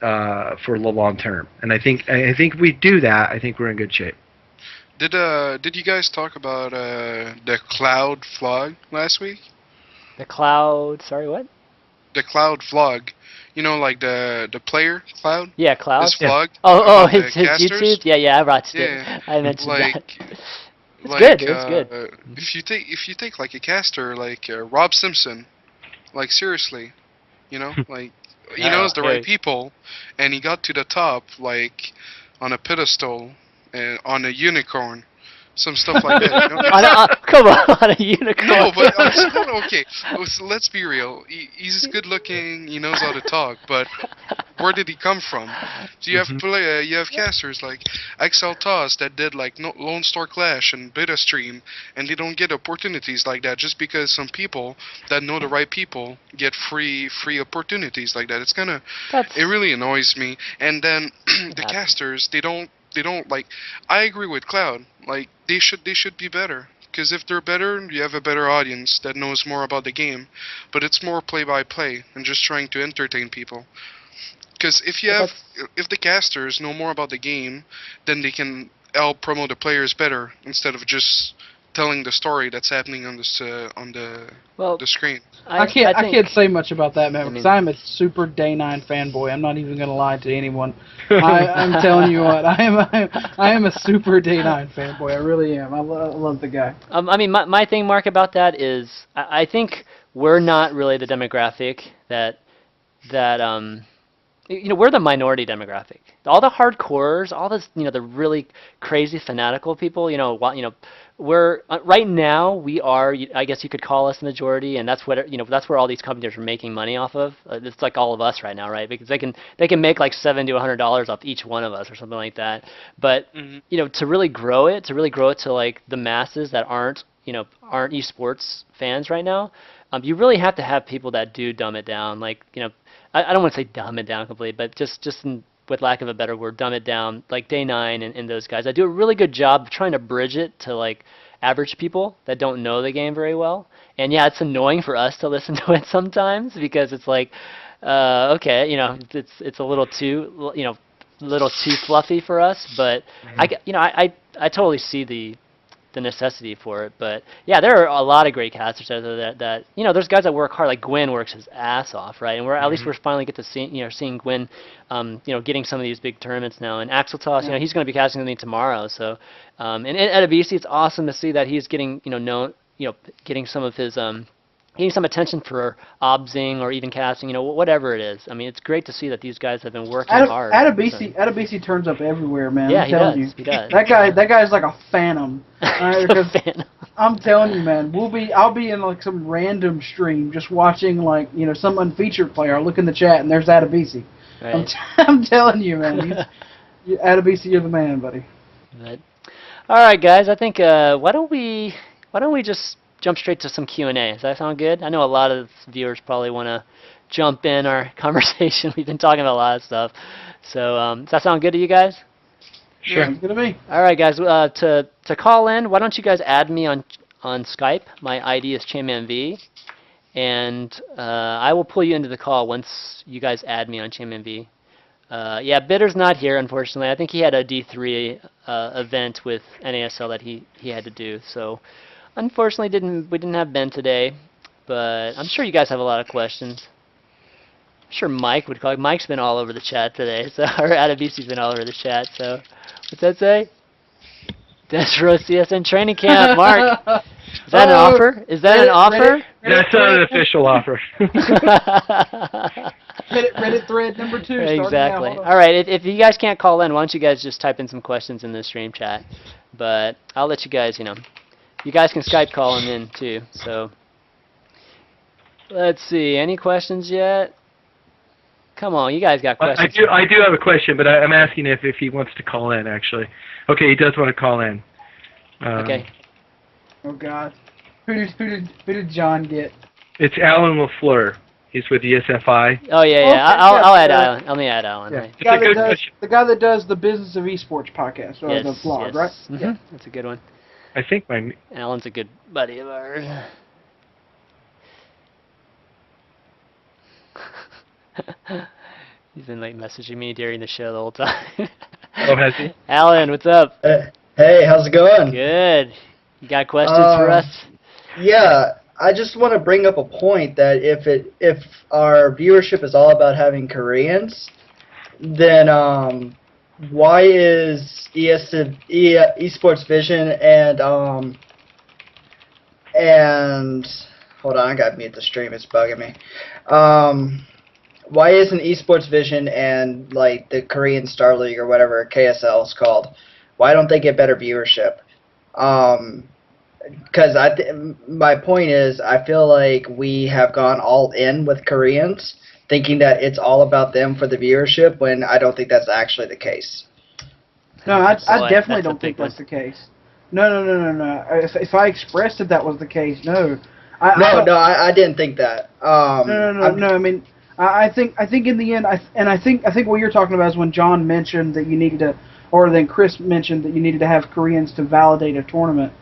for the long term. And I think if we do that, I think we're in good shape. Did you guys talk about the Cloud vlog last week? The Cloud, sorry, what? The Cloud vlog. Like the player Cloud. Yeah, Cloud. His vlog. His YouTube. Yeah, I watched it. I mentioned that. It's good. It's good. If you take like a caster like Rob Simpson, like seriously, like he knows the right people, and he got to the top like on a pedestal and on a unicorn. some stuff like that. You know? Come on, a unicorn. No, but okay. So let's be real. He's good looking. He knows how to talk. But where did he come from? So you have you have casters like Axel Toss that did like Lone Star Clash and Beta Stream, and they don't get opportunities like that just because some people that know the right people get free opportunities like that. It really annoys me. And then the casters, they don't like. I agree with Cloud. Like they should be better. Because if they're better, you have a better audience that knows more about the game. But it's more play-by-play and just trying to entertain people. Because if the casters know more about the game, then they can help promote the players better instead of just telling the story that's happening on the screen. I can't say much about that, man, because I'm a super Day 9 fanboy. I'm not even gonna lie to anyone. I'm telling you what, I am a super Day 9 fanboy. I really am. I love the guy. I mean, my thing, Mark, about that is I think we're not really the demographic that we're the minority demographic. All the hardcores, all this, the really crazy fanatical people, we're right now we are, I guess you could call us the majority, and that's what that's where all these companies are making money off of. It's like all of us right now, right? Because they can make like $70 to $100 off each one of us or something like that. But to really grow it to like the masses that aren't esports fans right now, you really have to have people that do dumb it down. Like I don't want to say dumb it down completely, but just with lack of a better word, dumb it down, like Day 9 and those guys. I do a really good job of trying to bridge it to like average people that don't know the game very well. And yeah, it's annoying for us to listen to it sometimes because it's like, okay, it's a little too, little too fluffy for us. But I totally see the necessity for it. But yeah, there are a lot of great casters out there that there's guys that work hard. Like Gwyn works his ass off, right? And at least we're finally get to seeing Gwyn, getting some of these big tournaments now. And Axel Toss, he's going to be casting with me tomorrow. So, and at ABC, it's awesome to see that he's getting known, getting some of his getting some attention for obsing or even casting, whatever it is. I mean, it's great to see that these guys have been working hard. ABC turns up everywhere, man. Yeah, I'm telling you. He does. That guy's like a phantom. I'm telling you, man. I'll be in like some random stream just watching like some unfeatured player. I'll look in the chat and there's ABC. Right. I'm telling you, man. ABC, you're the man, buddy. Right. All right, guys. I think why don't we just jump straight to some Q&A. Does that sound good? I know a lot of viewers probably want to jump in our conversation. We've been talking about a lot of stuff. So does that sound good to you guys? Sure. Good to me. All right, guys. To call in, why don't you guys add me on Skype? My ID is ChanmanV. And I will pull you into the call once you guys add me on ChanmanV. Yeah, Bitter's not here, unfortunately. I think he had a D3 event with NASL that he had to do. So unfortunately, we didn't have Ben today, but I'm sure you guys have a lot of questions. I'm sure Mike would call. Mike's been all over the chat today, so or ABC's been all over the chat. So what's that say? desRow CSN training camp, Mark. Is that an offer? Is that an offer? That's not an official offer. Reddit thread number 2. Exactly. All right. If you guys can't call in, why don't you guys just type in some questions in the stream chat? But I'll let you guys, you guys can Skype call them in too. So let's see. Any questions yet? Come on, you guys got questions. I do have a question, but I'm asking if he wants to call in, actually. Okay, he does want to call in. Okay. Oh God, who did John get? It's Alan LaFleur. He's with ESFI. Oh yeah. I'll add Alan. Let me add Alan. Yeah. Right. The guy that does the Business of Esports podcast, or yes, the vlog, yes. right? Mm-hmm. Yeah, that's a good one. I think Alan's a good buddy of ours. He's been like messaging me during the show the whole time. Oh, has he? Alan, what's up? Hey, how's it going? Good. You got questions for us? Yeah, I just want to bring up a point that if our viewership is all about having Koreans, then why is Esports Vision and hold on, I gotta mute the stream, it's bugging me. Why isn't Esports Vision and like the Korean Star League or whatever KSL is called, why don't they get better viewership? Because my point is, I feel like we have gone all in with Koreans, thinking that it's all about them for the viewership, when I don't think that's actually the case. No, I Boy, definitely that's a don't think big that's the case. No. If I expressed that that was the case, no. I didn't think that. No. I mean, I think in the end, I think what you're talking about is when John mentioned that you needed to, or then Chris mentioned that you needed to have Koreans to validate a tournament.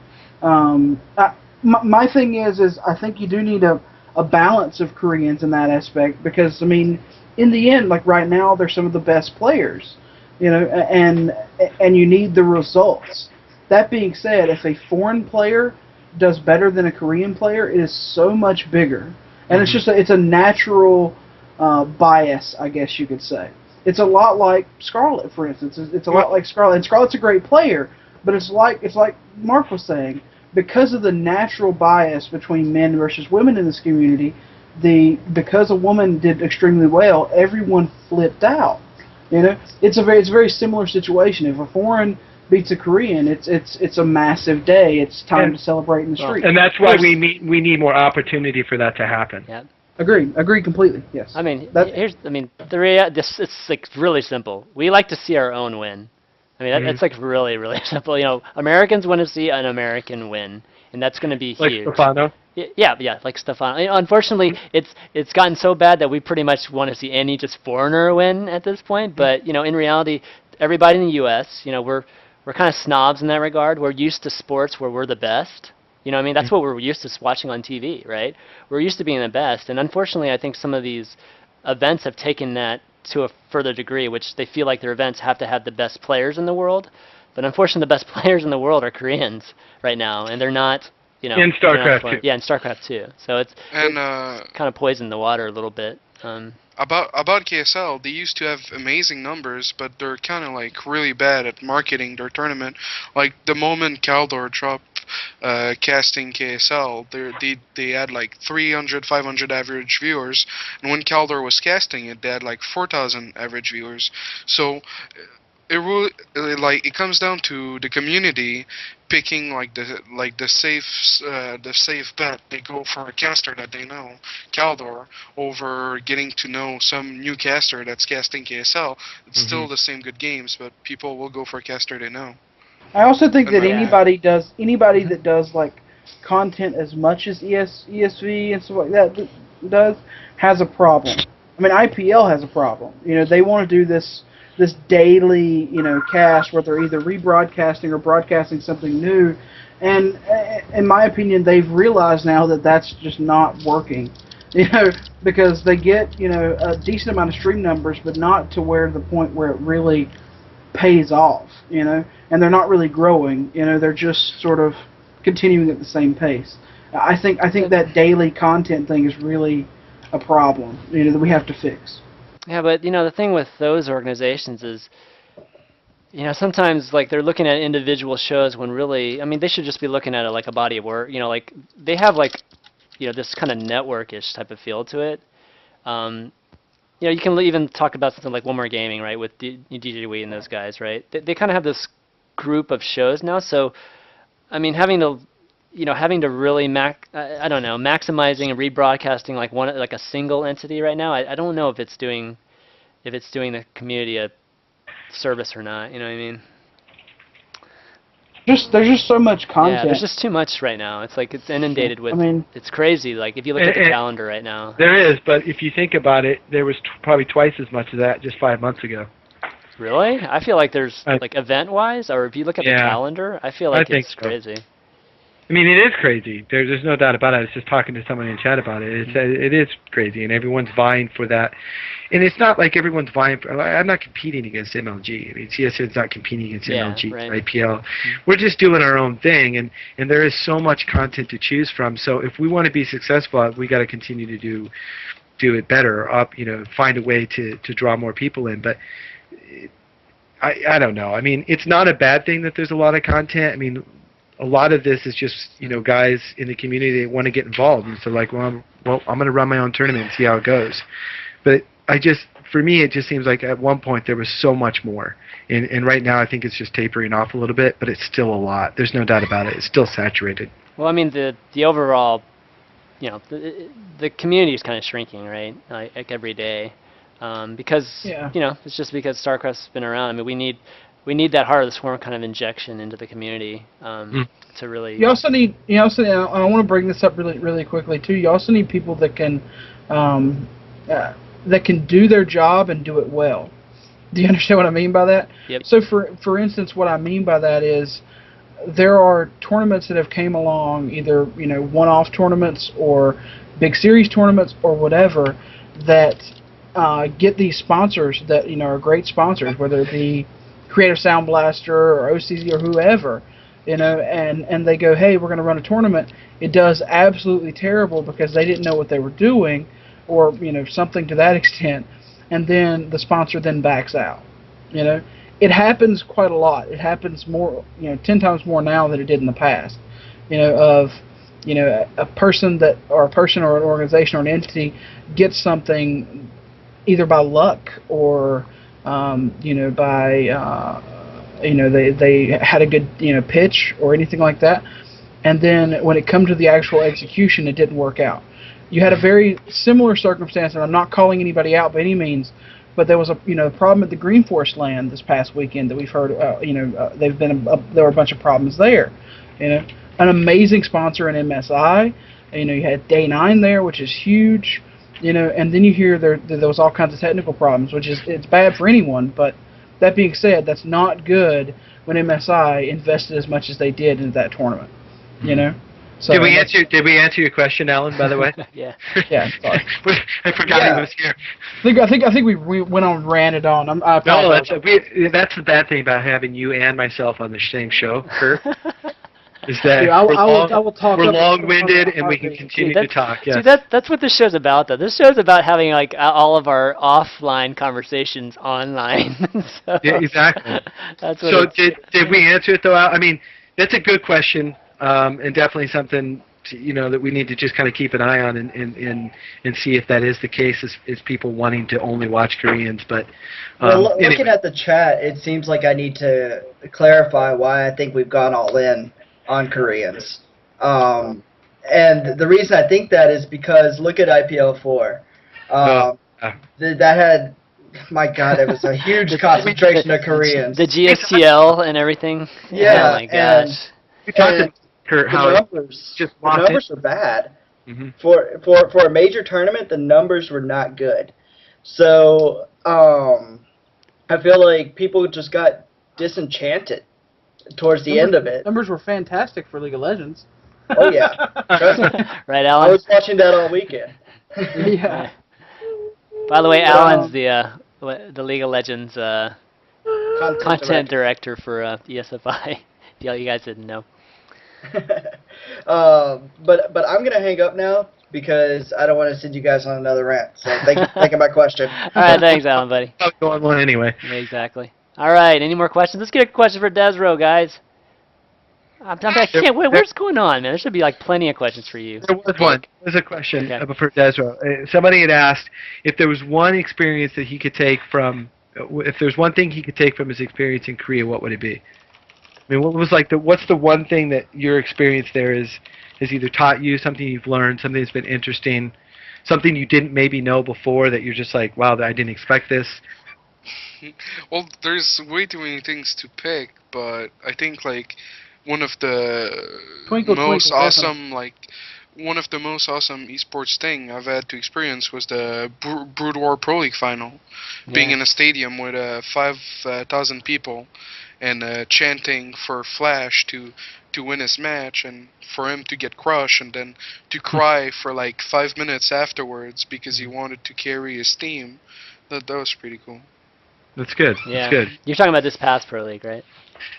My thing is I think you do need a balance of Koreans in that aspect, because I mean, in the end, like right now, they're some of the best players, and you need the results. That being said, if a foreign player does better than a Korean player, it is so much bigger, and it's a natural bias, I guess you could say. It's a lot like Scarlet, for instance. It's a lot like Scarlet, and Scarlet's a great player, but it's like Mark was saying, because of the natural bias between men versus women in this community, because a woman did extremely well, everyone flipped out. It's a very similar situation. If a foreign beats a Korean, it's a massive day. It's time to celebrate in the street. And that's why we need more opportunity for that to happen. Yeah. Agree completely. Yes. I mean, it's like really simple. We like to see our own win. I mean, it's like really, really simple. Americans want to see an American win, and that's going to be huge. Like Stefano? Yeah, like Stefano. Unfortunately, it's gotten so bad that we pretty much want to see any just foreigner win at this point. But in reality, everybody in the U.S., we're kind of snobs in that regard. We're used to sports where we're the best. I mean, that's what we're used to watching on TV, right? We're used to being the best, and unfortunately, I think some of these events have taken that to a further degree, which they feel like their events have to have the best players in the world. But unfortunately, the best players in the world are Koreans right now, and they're not, in StarCraft 2. Yeah, in StarCraft 2. So it's kind of poisoned the water a little bit. About KSL, they used to have amazing numbers, but they're kind of like really bad at marketing their tournament. Like the moment Caldor dropped casting KSL, they had like 300, 500 average viewers, and when Caldor was casting it, they had like 4,000 average viewers. So it comes down to the community picking the safe bet. They go for a caster that they know, Caldor, over getting to know some new caster that's casting KSL. It's still the same good games, but people will go for a caster they know. I also think that anybody that does like content as much as ESV and stuff like that does has a problem. I mean, IPL has a problem. They want to do this daily, cast where they're either rebroadcasting or broadcasting something new, and in my opinion, they've realized now that that's just not working. Because they get a decent amount of stream numbers, but not to the point where it really pays off. And they're not really growing. They're just sort of continuing at the same pace. I think that daily content thing is really a problem. That we have to fix. Yeah, but the thing with those organizations is, sometimes like they're looking at individual shows when really, I mean, they should just be looking at it like a body of work. Like they have like, this kind of network-ish type of feel to it. You can even talk about something like One More Gaming, right, with DJ Wee and those guys, right? They kind of have this group of shows now. So, I mean, having to really maximizing and rebroadcasting like a single entity right now. I don't know if it's doing the community a service or not. You know what I mean? There's just so much content. Yeah, there's just too much right now. It's like it's inundated with. It's crazy. Like if you look at the calendar right now. There is, but if you think about it, there was probably twice as much of that just 5 months ago. Really? I feel like there's like event-wise, or if you look at the calendar, I feel like it's crazy. I mean, it is crazy. There's no doubt about it. I was just talking to someone in chat about it. It is crazy, and everyone's vying for that. And it's not like everyone's vying for. I'm not competing against MLG. I mean, CSN's not competing against MLG, right. IPL. We're just doing our own thing, and there is so much content to choose from. So if we want to be successful, we got to continue to do it better. Find a way to draw more people in. But I don't know. I mean, it's not a bad thing that there's a lot of content. I mean, a lot of this is just, guys in the community that want to get involved. And so like, I'm going to run my own tournament and see how it goes. But I just for me, it just seems like at one point there was so much more, and right now I think it's just tapering off a little bit, but it's still a lot. There's no doubt about it. It's still saturated. Well, I mean, the overall, the community is kind of shrinking, right? Like every day, because it's just because StarCraft's been around. I mean, we need that Heart of the Swarm kind of injection into the community to really. You also need, and I want to bring this up really quickly too. You also need people that can do their job and do it well. Do you understand what I mean by that? Yep. So for instance, what I mean by that is there are tournaments that have came along, either one-off tournaments or big series tournaments or whatever, that get these sponsors that are great sponsors, whether it be Creative Sound Blaster or OCZ or whoever, and they go, hey, we're going to run a tournament. It does absolutely terrible because they didn't know what they were doing, or something to that extent, and then the sponsor then backs out. It happens quite a lot. It happens more, 10 times more now than it did in the past. A person or an organization or an entity gets something either by luck or by they had a good pitch or anything like that, and then when it comes to the actual execution, it didn't work out. You had a very similar circumstance, and I'm not calling anybody out by any means, but there was a problem at the Green Forest land this past weekend that we've heard. There were a bunch of problems there. An amazing sponsor in MSI. You had Day 9 there, which is huge. And then you hear there was all kinds of technical problems, which is it's bad for anyone. But that being said, that's not good when MSI invested as much as they did into that tournament. So did we answer your question, Alan? By the way. Yeah. Yeah. Sorry. I forgot he was here. I think we went on and ranted on. I apologize. No, that's the bad thing about having you and myself on the same show, Curt. Is that I will talk. We're long-winded and we can continue to talk. Yes. See, that's what this show's about, though. This show's about having like all of our offline conversations online. So, yeah, exactly. That's what so did we answer it though? I mean, that's a good question, and definitely something that we need to just kind of keep an eye on and see if that is the case. Is people wanting to only watch Koreans? But looking at the chat, it seems like I need to clarify why I think we've gone all in on Koreans. And the reason I think that is because look at IPL4. That had, my God, it was a huge concentration of Koreans. The GSTL and everything. Yeah. Oh my gosh. We talked to Curt how the numbers are bad. Mm-hmm. For a major tournament, the numbers were not good. So I feel like people just got disenchanted towards the end of it. Numbers were fantastic for League of Legends. Oh yeah, trust me. Right, Alan? I was watching that all weekend. Yeah. By the way, Alan's the League of Legends content director for ESFI. If you guys didn't know. But I'm gonna hang up now because I don't want to send you guys on another rant. So thank you for taking my question. All right, thanks, Alan, buddy. I'll go on one anyway. Exactly. All right, any more questions? Let's get a question for desRow, guys. I can't wait. What's going on, man? There should be like plenty of questions for you. There was one. There's a question for desRow. Somebody had asked if there was one experience that he could take from, if there's one thing he could take from his experience in Korea, what would it be? I mean, what's the one thing that your experience there has either taught you, something you've learned, something that's been interesting, something you didn't maybe know before that you're just like, wow, I didn't expect this? Well, there's way too many things to pick, but I think like one of the most awesome esports thing I've had to experience was the Brood War Pro League final. Yeah. Being in a stadium with 5,000 people and chanting for Flash to win his match, and for him to get crushed and then to cry for like 5 minutes afterwards because he wanted to carry his team. That was pretty cool. That's good. Yeah. That's good. You're talking about this past Pro League, right?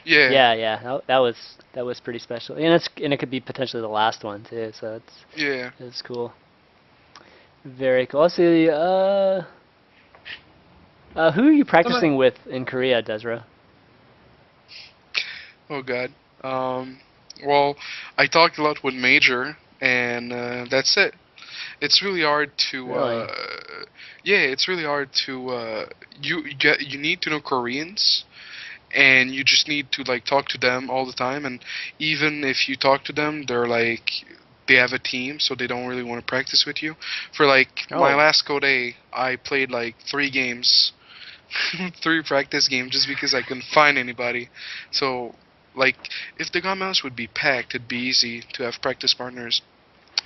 Yeah. Yeah. That was pretty special, and it could be potentially the last one too. So it's cool. Very cool. Let's see. Who are you practicing with in Korea, desRow? Oh God. Well, I talked a lot with Major, and that's it. It's really hard to. Really? Yeah, it's really hard to. You need to know Koreans, and you just need to like talk to them all the time. And even if you talk to them, they're like they have a team, so they don't really want to practice with you. For like my last Code A, I played like 3 games, 3 practice games, just because I couldn't find anybody. So like if the Gunmouse would be packed, it'd be easy to have practice partners.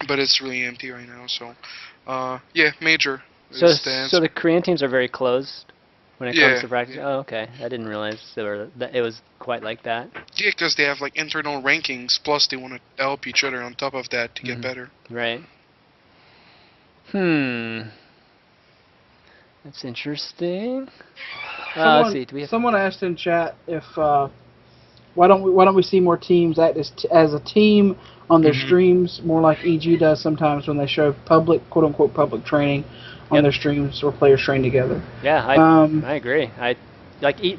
But it's really empty right now, so yeah, major is So, the answer. so the Korean teams are very closed when it Yeah. comes to practice. Oh, okay. I didn't realize that it was quite like that. Yeah, because they have like internal rankings, plus they want to help each other on top of that to get better. Right. That's interesting. Let's see. Do we have? Someone asked in chat if why don't we see more teams act as a team on their streams, more like EG does sometimes when they show public, quote unquote, public training on their streams where players train together. Yeah, I agree.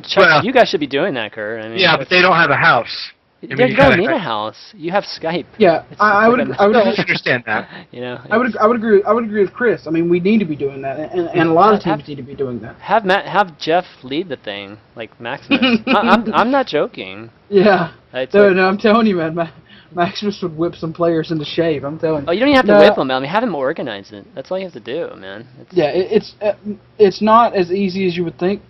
Chuck, you guys should be doing that, Kurt. I mean, yeah, but they don't have a house. You don't need a house. You have Skype. Yeah, I would understand that. You know, I would agree with Chris. I mean, we need to be doing that, and a lot of teams need to be doing that. Have Jeff lead the thing, like Maximus. I'm not joking. Yeah. No, I'm telling you, man. Maximus would whip some players into shape. I'm telling you. Oh, you don't even have to whip them. I mean, have him organize it. That's all you have to do, man. It's not as easy as you would think.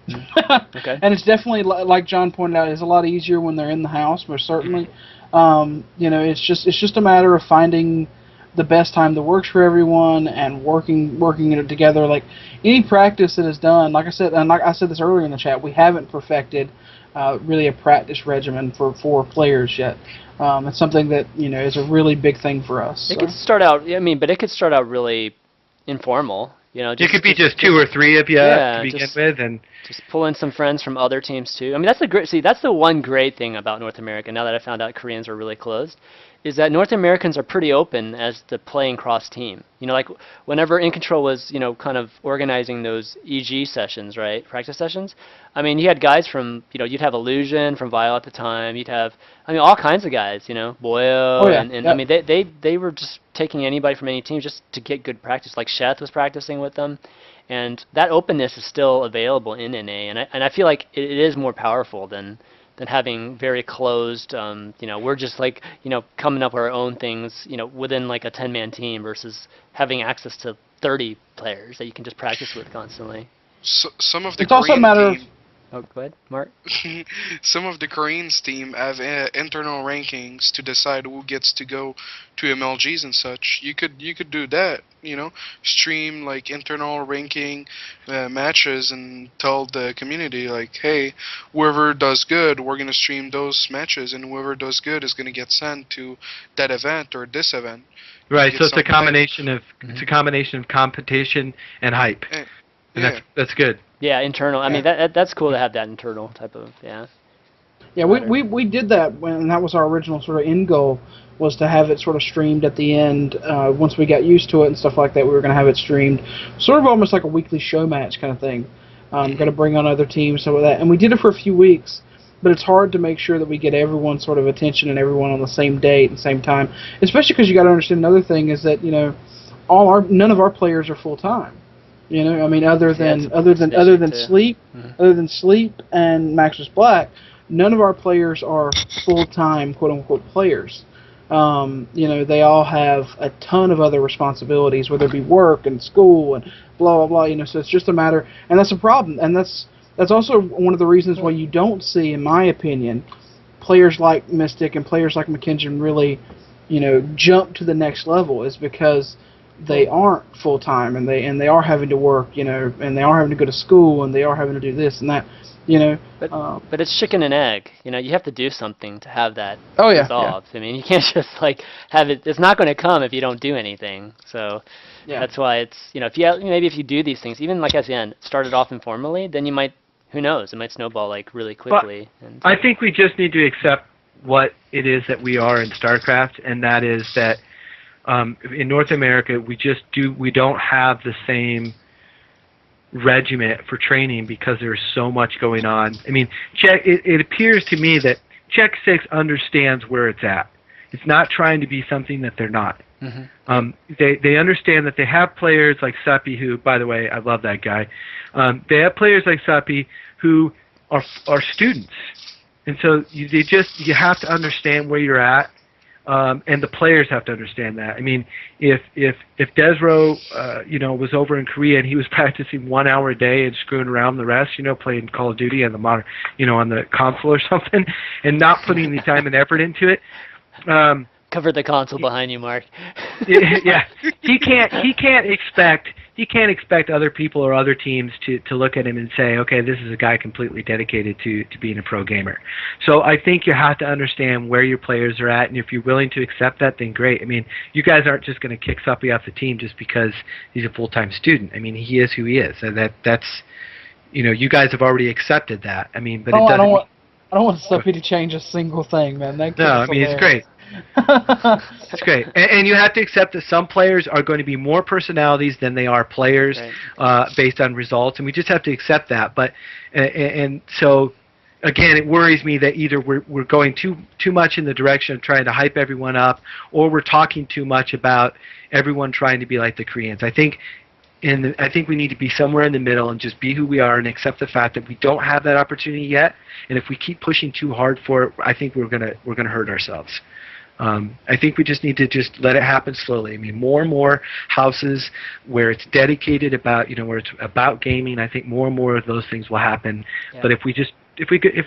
Okay. And it's definitely, like John pointed out, it's a lot easier when they're in the house. Most certainly, it's just a matter of finding the best time that works for everyone and working it together. Like any practice that is done, like I said this earlier in the chat, we haven't perfected really a practice regimen for players yet. It's something that is a really big thing for us. It could start out. But it could start out really informal. It could be just 2 or 3 of you to begin with, and just pull in some friends from other teams too. I mean, that's the one great thing about North America. Now that I found out Koreans are really closed, is that North Americans are pretty open as to playing cross team. Like whenever In Control was kind of organizing those EG sessions, right, practice sessions. I mean, you had guys from you'd have Illusion from Vile at the time. You'd have all kinds of guys. Boyo and I mean they were just taking anybody from any team just to get good practice. Like Sheth was practicing with them, and that openness is still available in NA. And I feel like it is more powerful than having very closed, we're just like, coming up with our own things, within like a 10-man team versus having access to 30 players that you can just practice with constantly. So, some of the it's also a matter of... Oh, go ahead, Mark. Some of the Koreans team have internal rankings to decide who gets to go to MLGs and such. You could do that, stream like internal ranking matches and tell the community like, hey, whoever does good, we're gonna stream those matches, and whoever does good is gonna get sent to that event or this event. Right. So it's a combination of competition and hype. And that's good. Yeah, internal. I mean, that's cool to have that internal type of, Yeah, we did that when that was our original sort of end goal, was to have it sort of streamed at the end. Once we got used to it and stuff like that, we were going to have it streamed, sort of almost like a weekly show match kind of thing. Going to bring on other teams, stuff like that. And we did it for a few weeks, but it's hard to make sure that we get everyone's sort of attention and everyone on the same date and same time. Especially because you got to understand another thing is that none of our players are full time. I mean, other than Sleep and Maximus Black, none of our players are full-time, quote-unquote, players. They all have a ton of other responsibilities, whether it be work and school and blah, blah, blah, so it's just a matter, and that's a problem, and that's also one of the reasons why you don't see, in my opinion, players like Mystic and players like McKinnon really, jump to the next level, is because they aren't full time and they are having to work, and they are having to go to school and they are having to do this and that, But it's chicken and egg. You have to do something to have that resolved. Yeah. I mean, you can't just like have it. It's not going to come if you don't do anything. So that's why it's if you do these things, even like SN started off informally, then you might, who knows, it might snowball like really quickly. I think we just need to accept what it is that we are in StarCraft, and that is that. In North America, we don't have the same regiment for training because there's so much going on. I mean, it appears to me that Czech 6 understands where it's at. It's not trying to be something that they're not. They understand that they have players like Suppi, who, by the way, I love that guy. They have players like Suppi who are students, and so you have to understand where you're at. And the players have to understand that. I mean, if desRow, was over in Korea and he was practicing 1 hour a day and screwing around the rest, playing Call of Duty on the on the console or something, and not putting the time and effort into it. Cover the console behind you, Mark. Yeah, he can't expect other people or other teams to look at him and say, okay, this is a guy completely dedicated to being a pro gamer. So I think you have to understand where your players are at, and if you're willing to accept that, then great. I mean, you guys aren't just going to kick Suppy off the team just because he's a full-time student. I mean, he is who he is, and that's you guys have already accepted that. I mean, but it doesn't. I don't want Suppy to change a single thing, man. No, I mean, it's great. That's great, and you have to accept that some players are going to be more personalities than they are players, based on results, and we just have to accept that. But and so again, it worries me that either we're going too much in the direction of trying to hype everyone up, or we're talking too much about everyone trying to be like the Koreans. I think we need to be somewhere in the middle and just be who we are and accept the fact that we don't have that opportunity yet. And if we keep pushing too hard for it, I think we're gonna hurt ourselves. I think we just need to just let it happen slowly. I mean, more and more houses where it's dedicated about, where it's about gaming, I think more and more of those things will happen. Yeah. But if we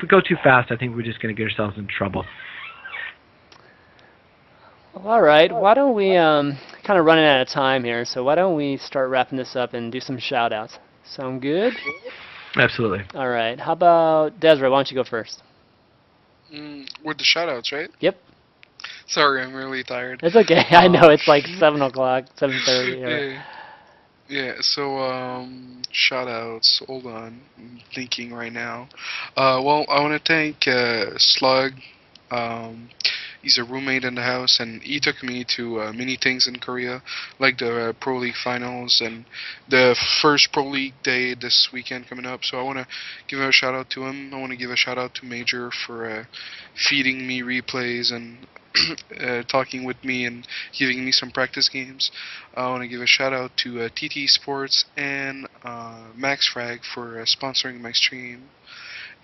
go too fast, I think we're just going to get ourselves in trouble. All right. Why don't we kind of running out of time here? So why don't we start wrapping this up and do some shout-outs? Sound good? Absolutely. All right. How about desRow? Why don't you go first? With the shout-outs, right? Yep. Sorry, I'm really tired. It's okay. I know it's like 7 o'clock, 7:30. Yeah. So shout-outs. Hold on, I'm thinking right now. Well, I want to thank Slug. He's a roommate in the house, and he took me to many things in Korea, like the Pro League finals and the first Pro League day this weekend coming up. So I want to give a shout out to him. I want to give a shout out to Major for feeding me replays and talking with me and giving me some practice games. I want to give a shout out to TT Sports and MaxFrag for sponsoring my stream.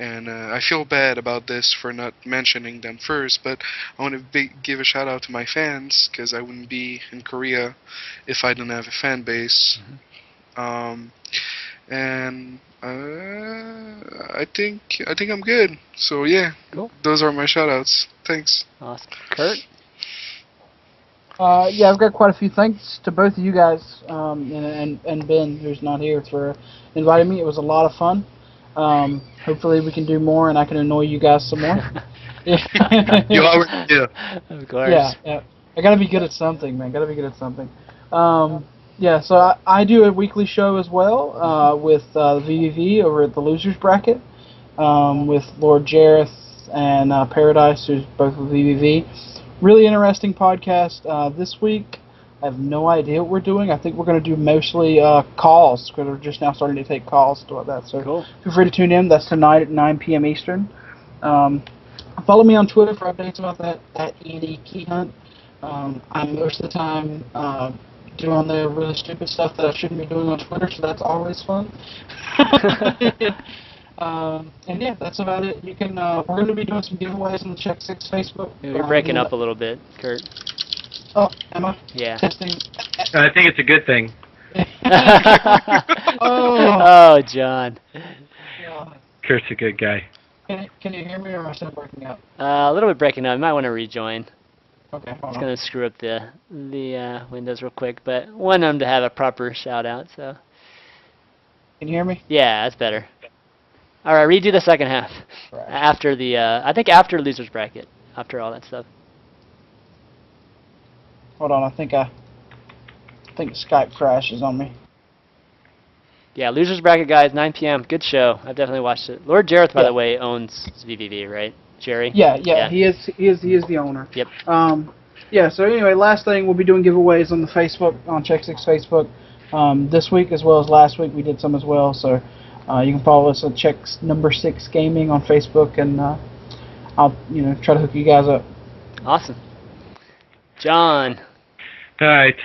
And I feel bad about this for not mentioning them first, but I want to give a shout out to my fans, because I wouldn't be in Korea if I didn't have a fan base. And I think I'm good. So yeah, cool. Those are my shout outs. Thanks. Awesome. Kurt? Yeah, I've got quite a few thanks to both of you guys, and Ben, who's not here, for inviting me. It was a lot of fun. Hopefully we can do more, and I can annoy you guys some more. You already do. Of course. Yeah. I gotta be good at something, man. Yeah, so I do a weekly show as well with VVV over at the Losers Bracket with Lord Jareth and Paradise, who's both with VVV. Really interesting podcast. This week, I have no idea what we're doing. I think we're going to do mostly calls, because we're just now starting to take calls to like that. So cool. Feel free to tune in. That's tonight at 9 p.m. Eastern. Follow me on Twitter for updates about that at Keyhunt. I'm most of the time doing the really stupid stuff that I shouldn't be doing on Twitter, so that's always fun. And yeah, that's about it. You can. We're going to be doing some giveaways on the Check 6 Facebook. You're breaking up a little bit, Kurt. Oh, am I? Yeah. Testing. I think it's a good thing. Oh, John. Kurt's a good guy. Can you hear me, or am I still breaking up? A little bit breaking up. You might want to rejoin. Okay, hold on. It's going to screw up the windows real quick, but want them to have a proper shout out. So. Can you hear me? Yeah, that's better. All right, redo the second half. Right. After the, I think after Losers Bracket, after all that stuff. Hold on, I think Skype crashes on me. Yeah, Losers Bracket, guys, 9 p.m. Good show. I've definitely watched it. Lord Jareth, by the way, owns VVV, right? Jerry? Yeah. He is the owner. Yep. Yeah. So anyway, last thing, we'll be doing giveaways on the Facebook, on Check 6 Facebook, this week as well as last week. We did some as well. So you can follow us at Check number 6 Gaming on Facebook, and I'll try to hook you guys up. Awesome. John. All right.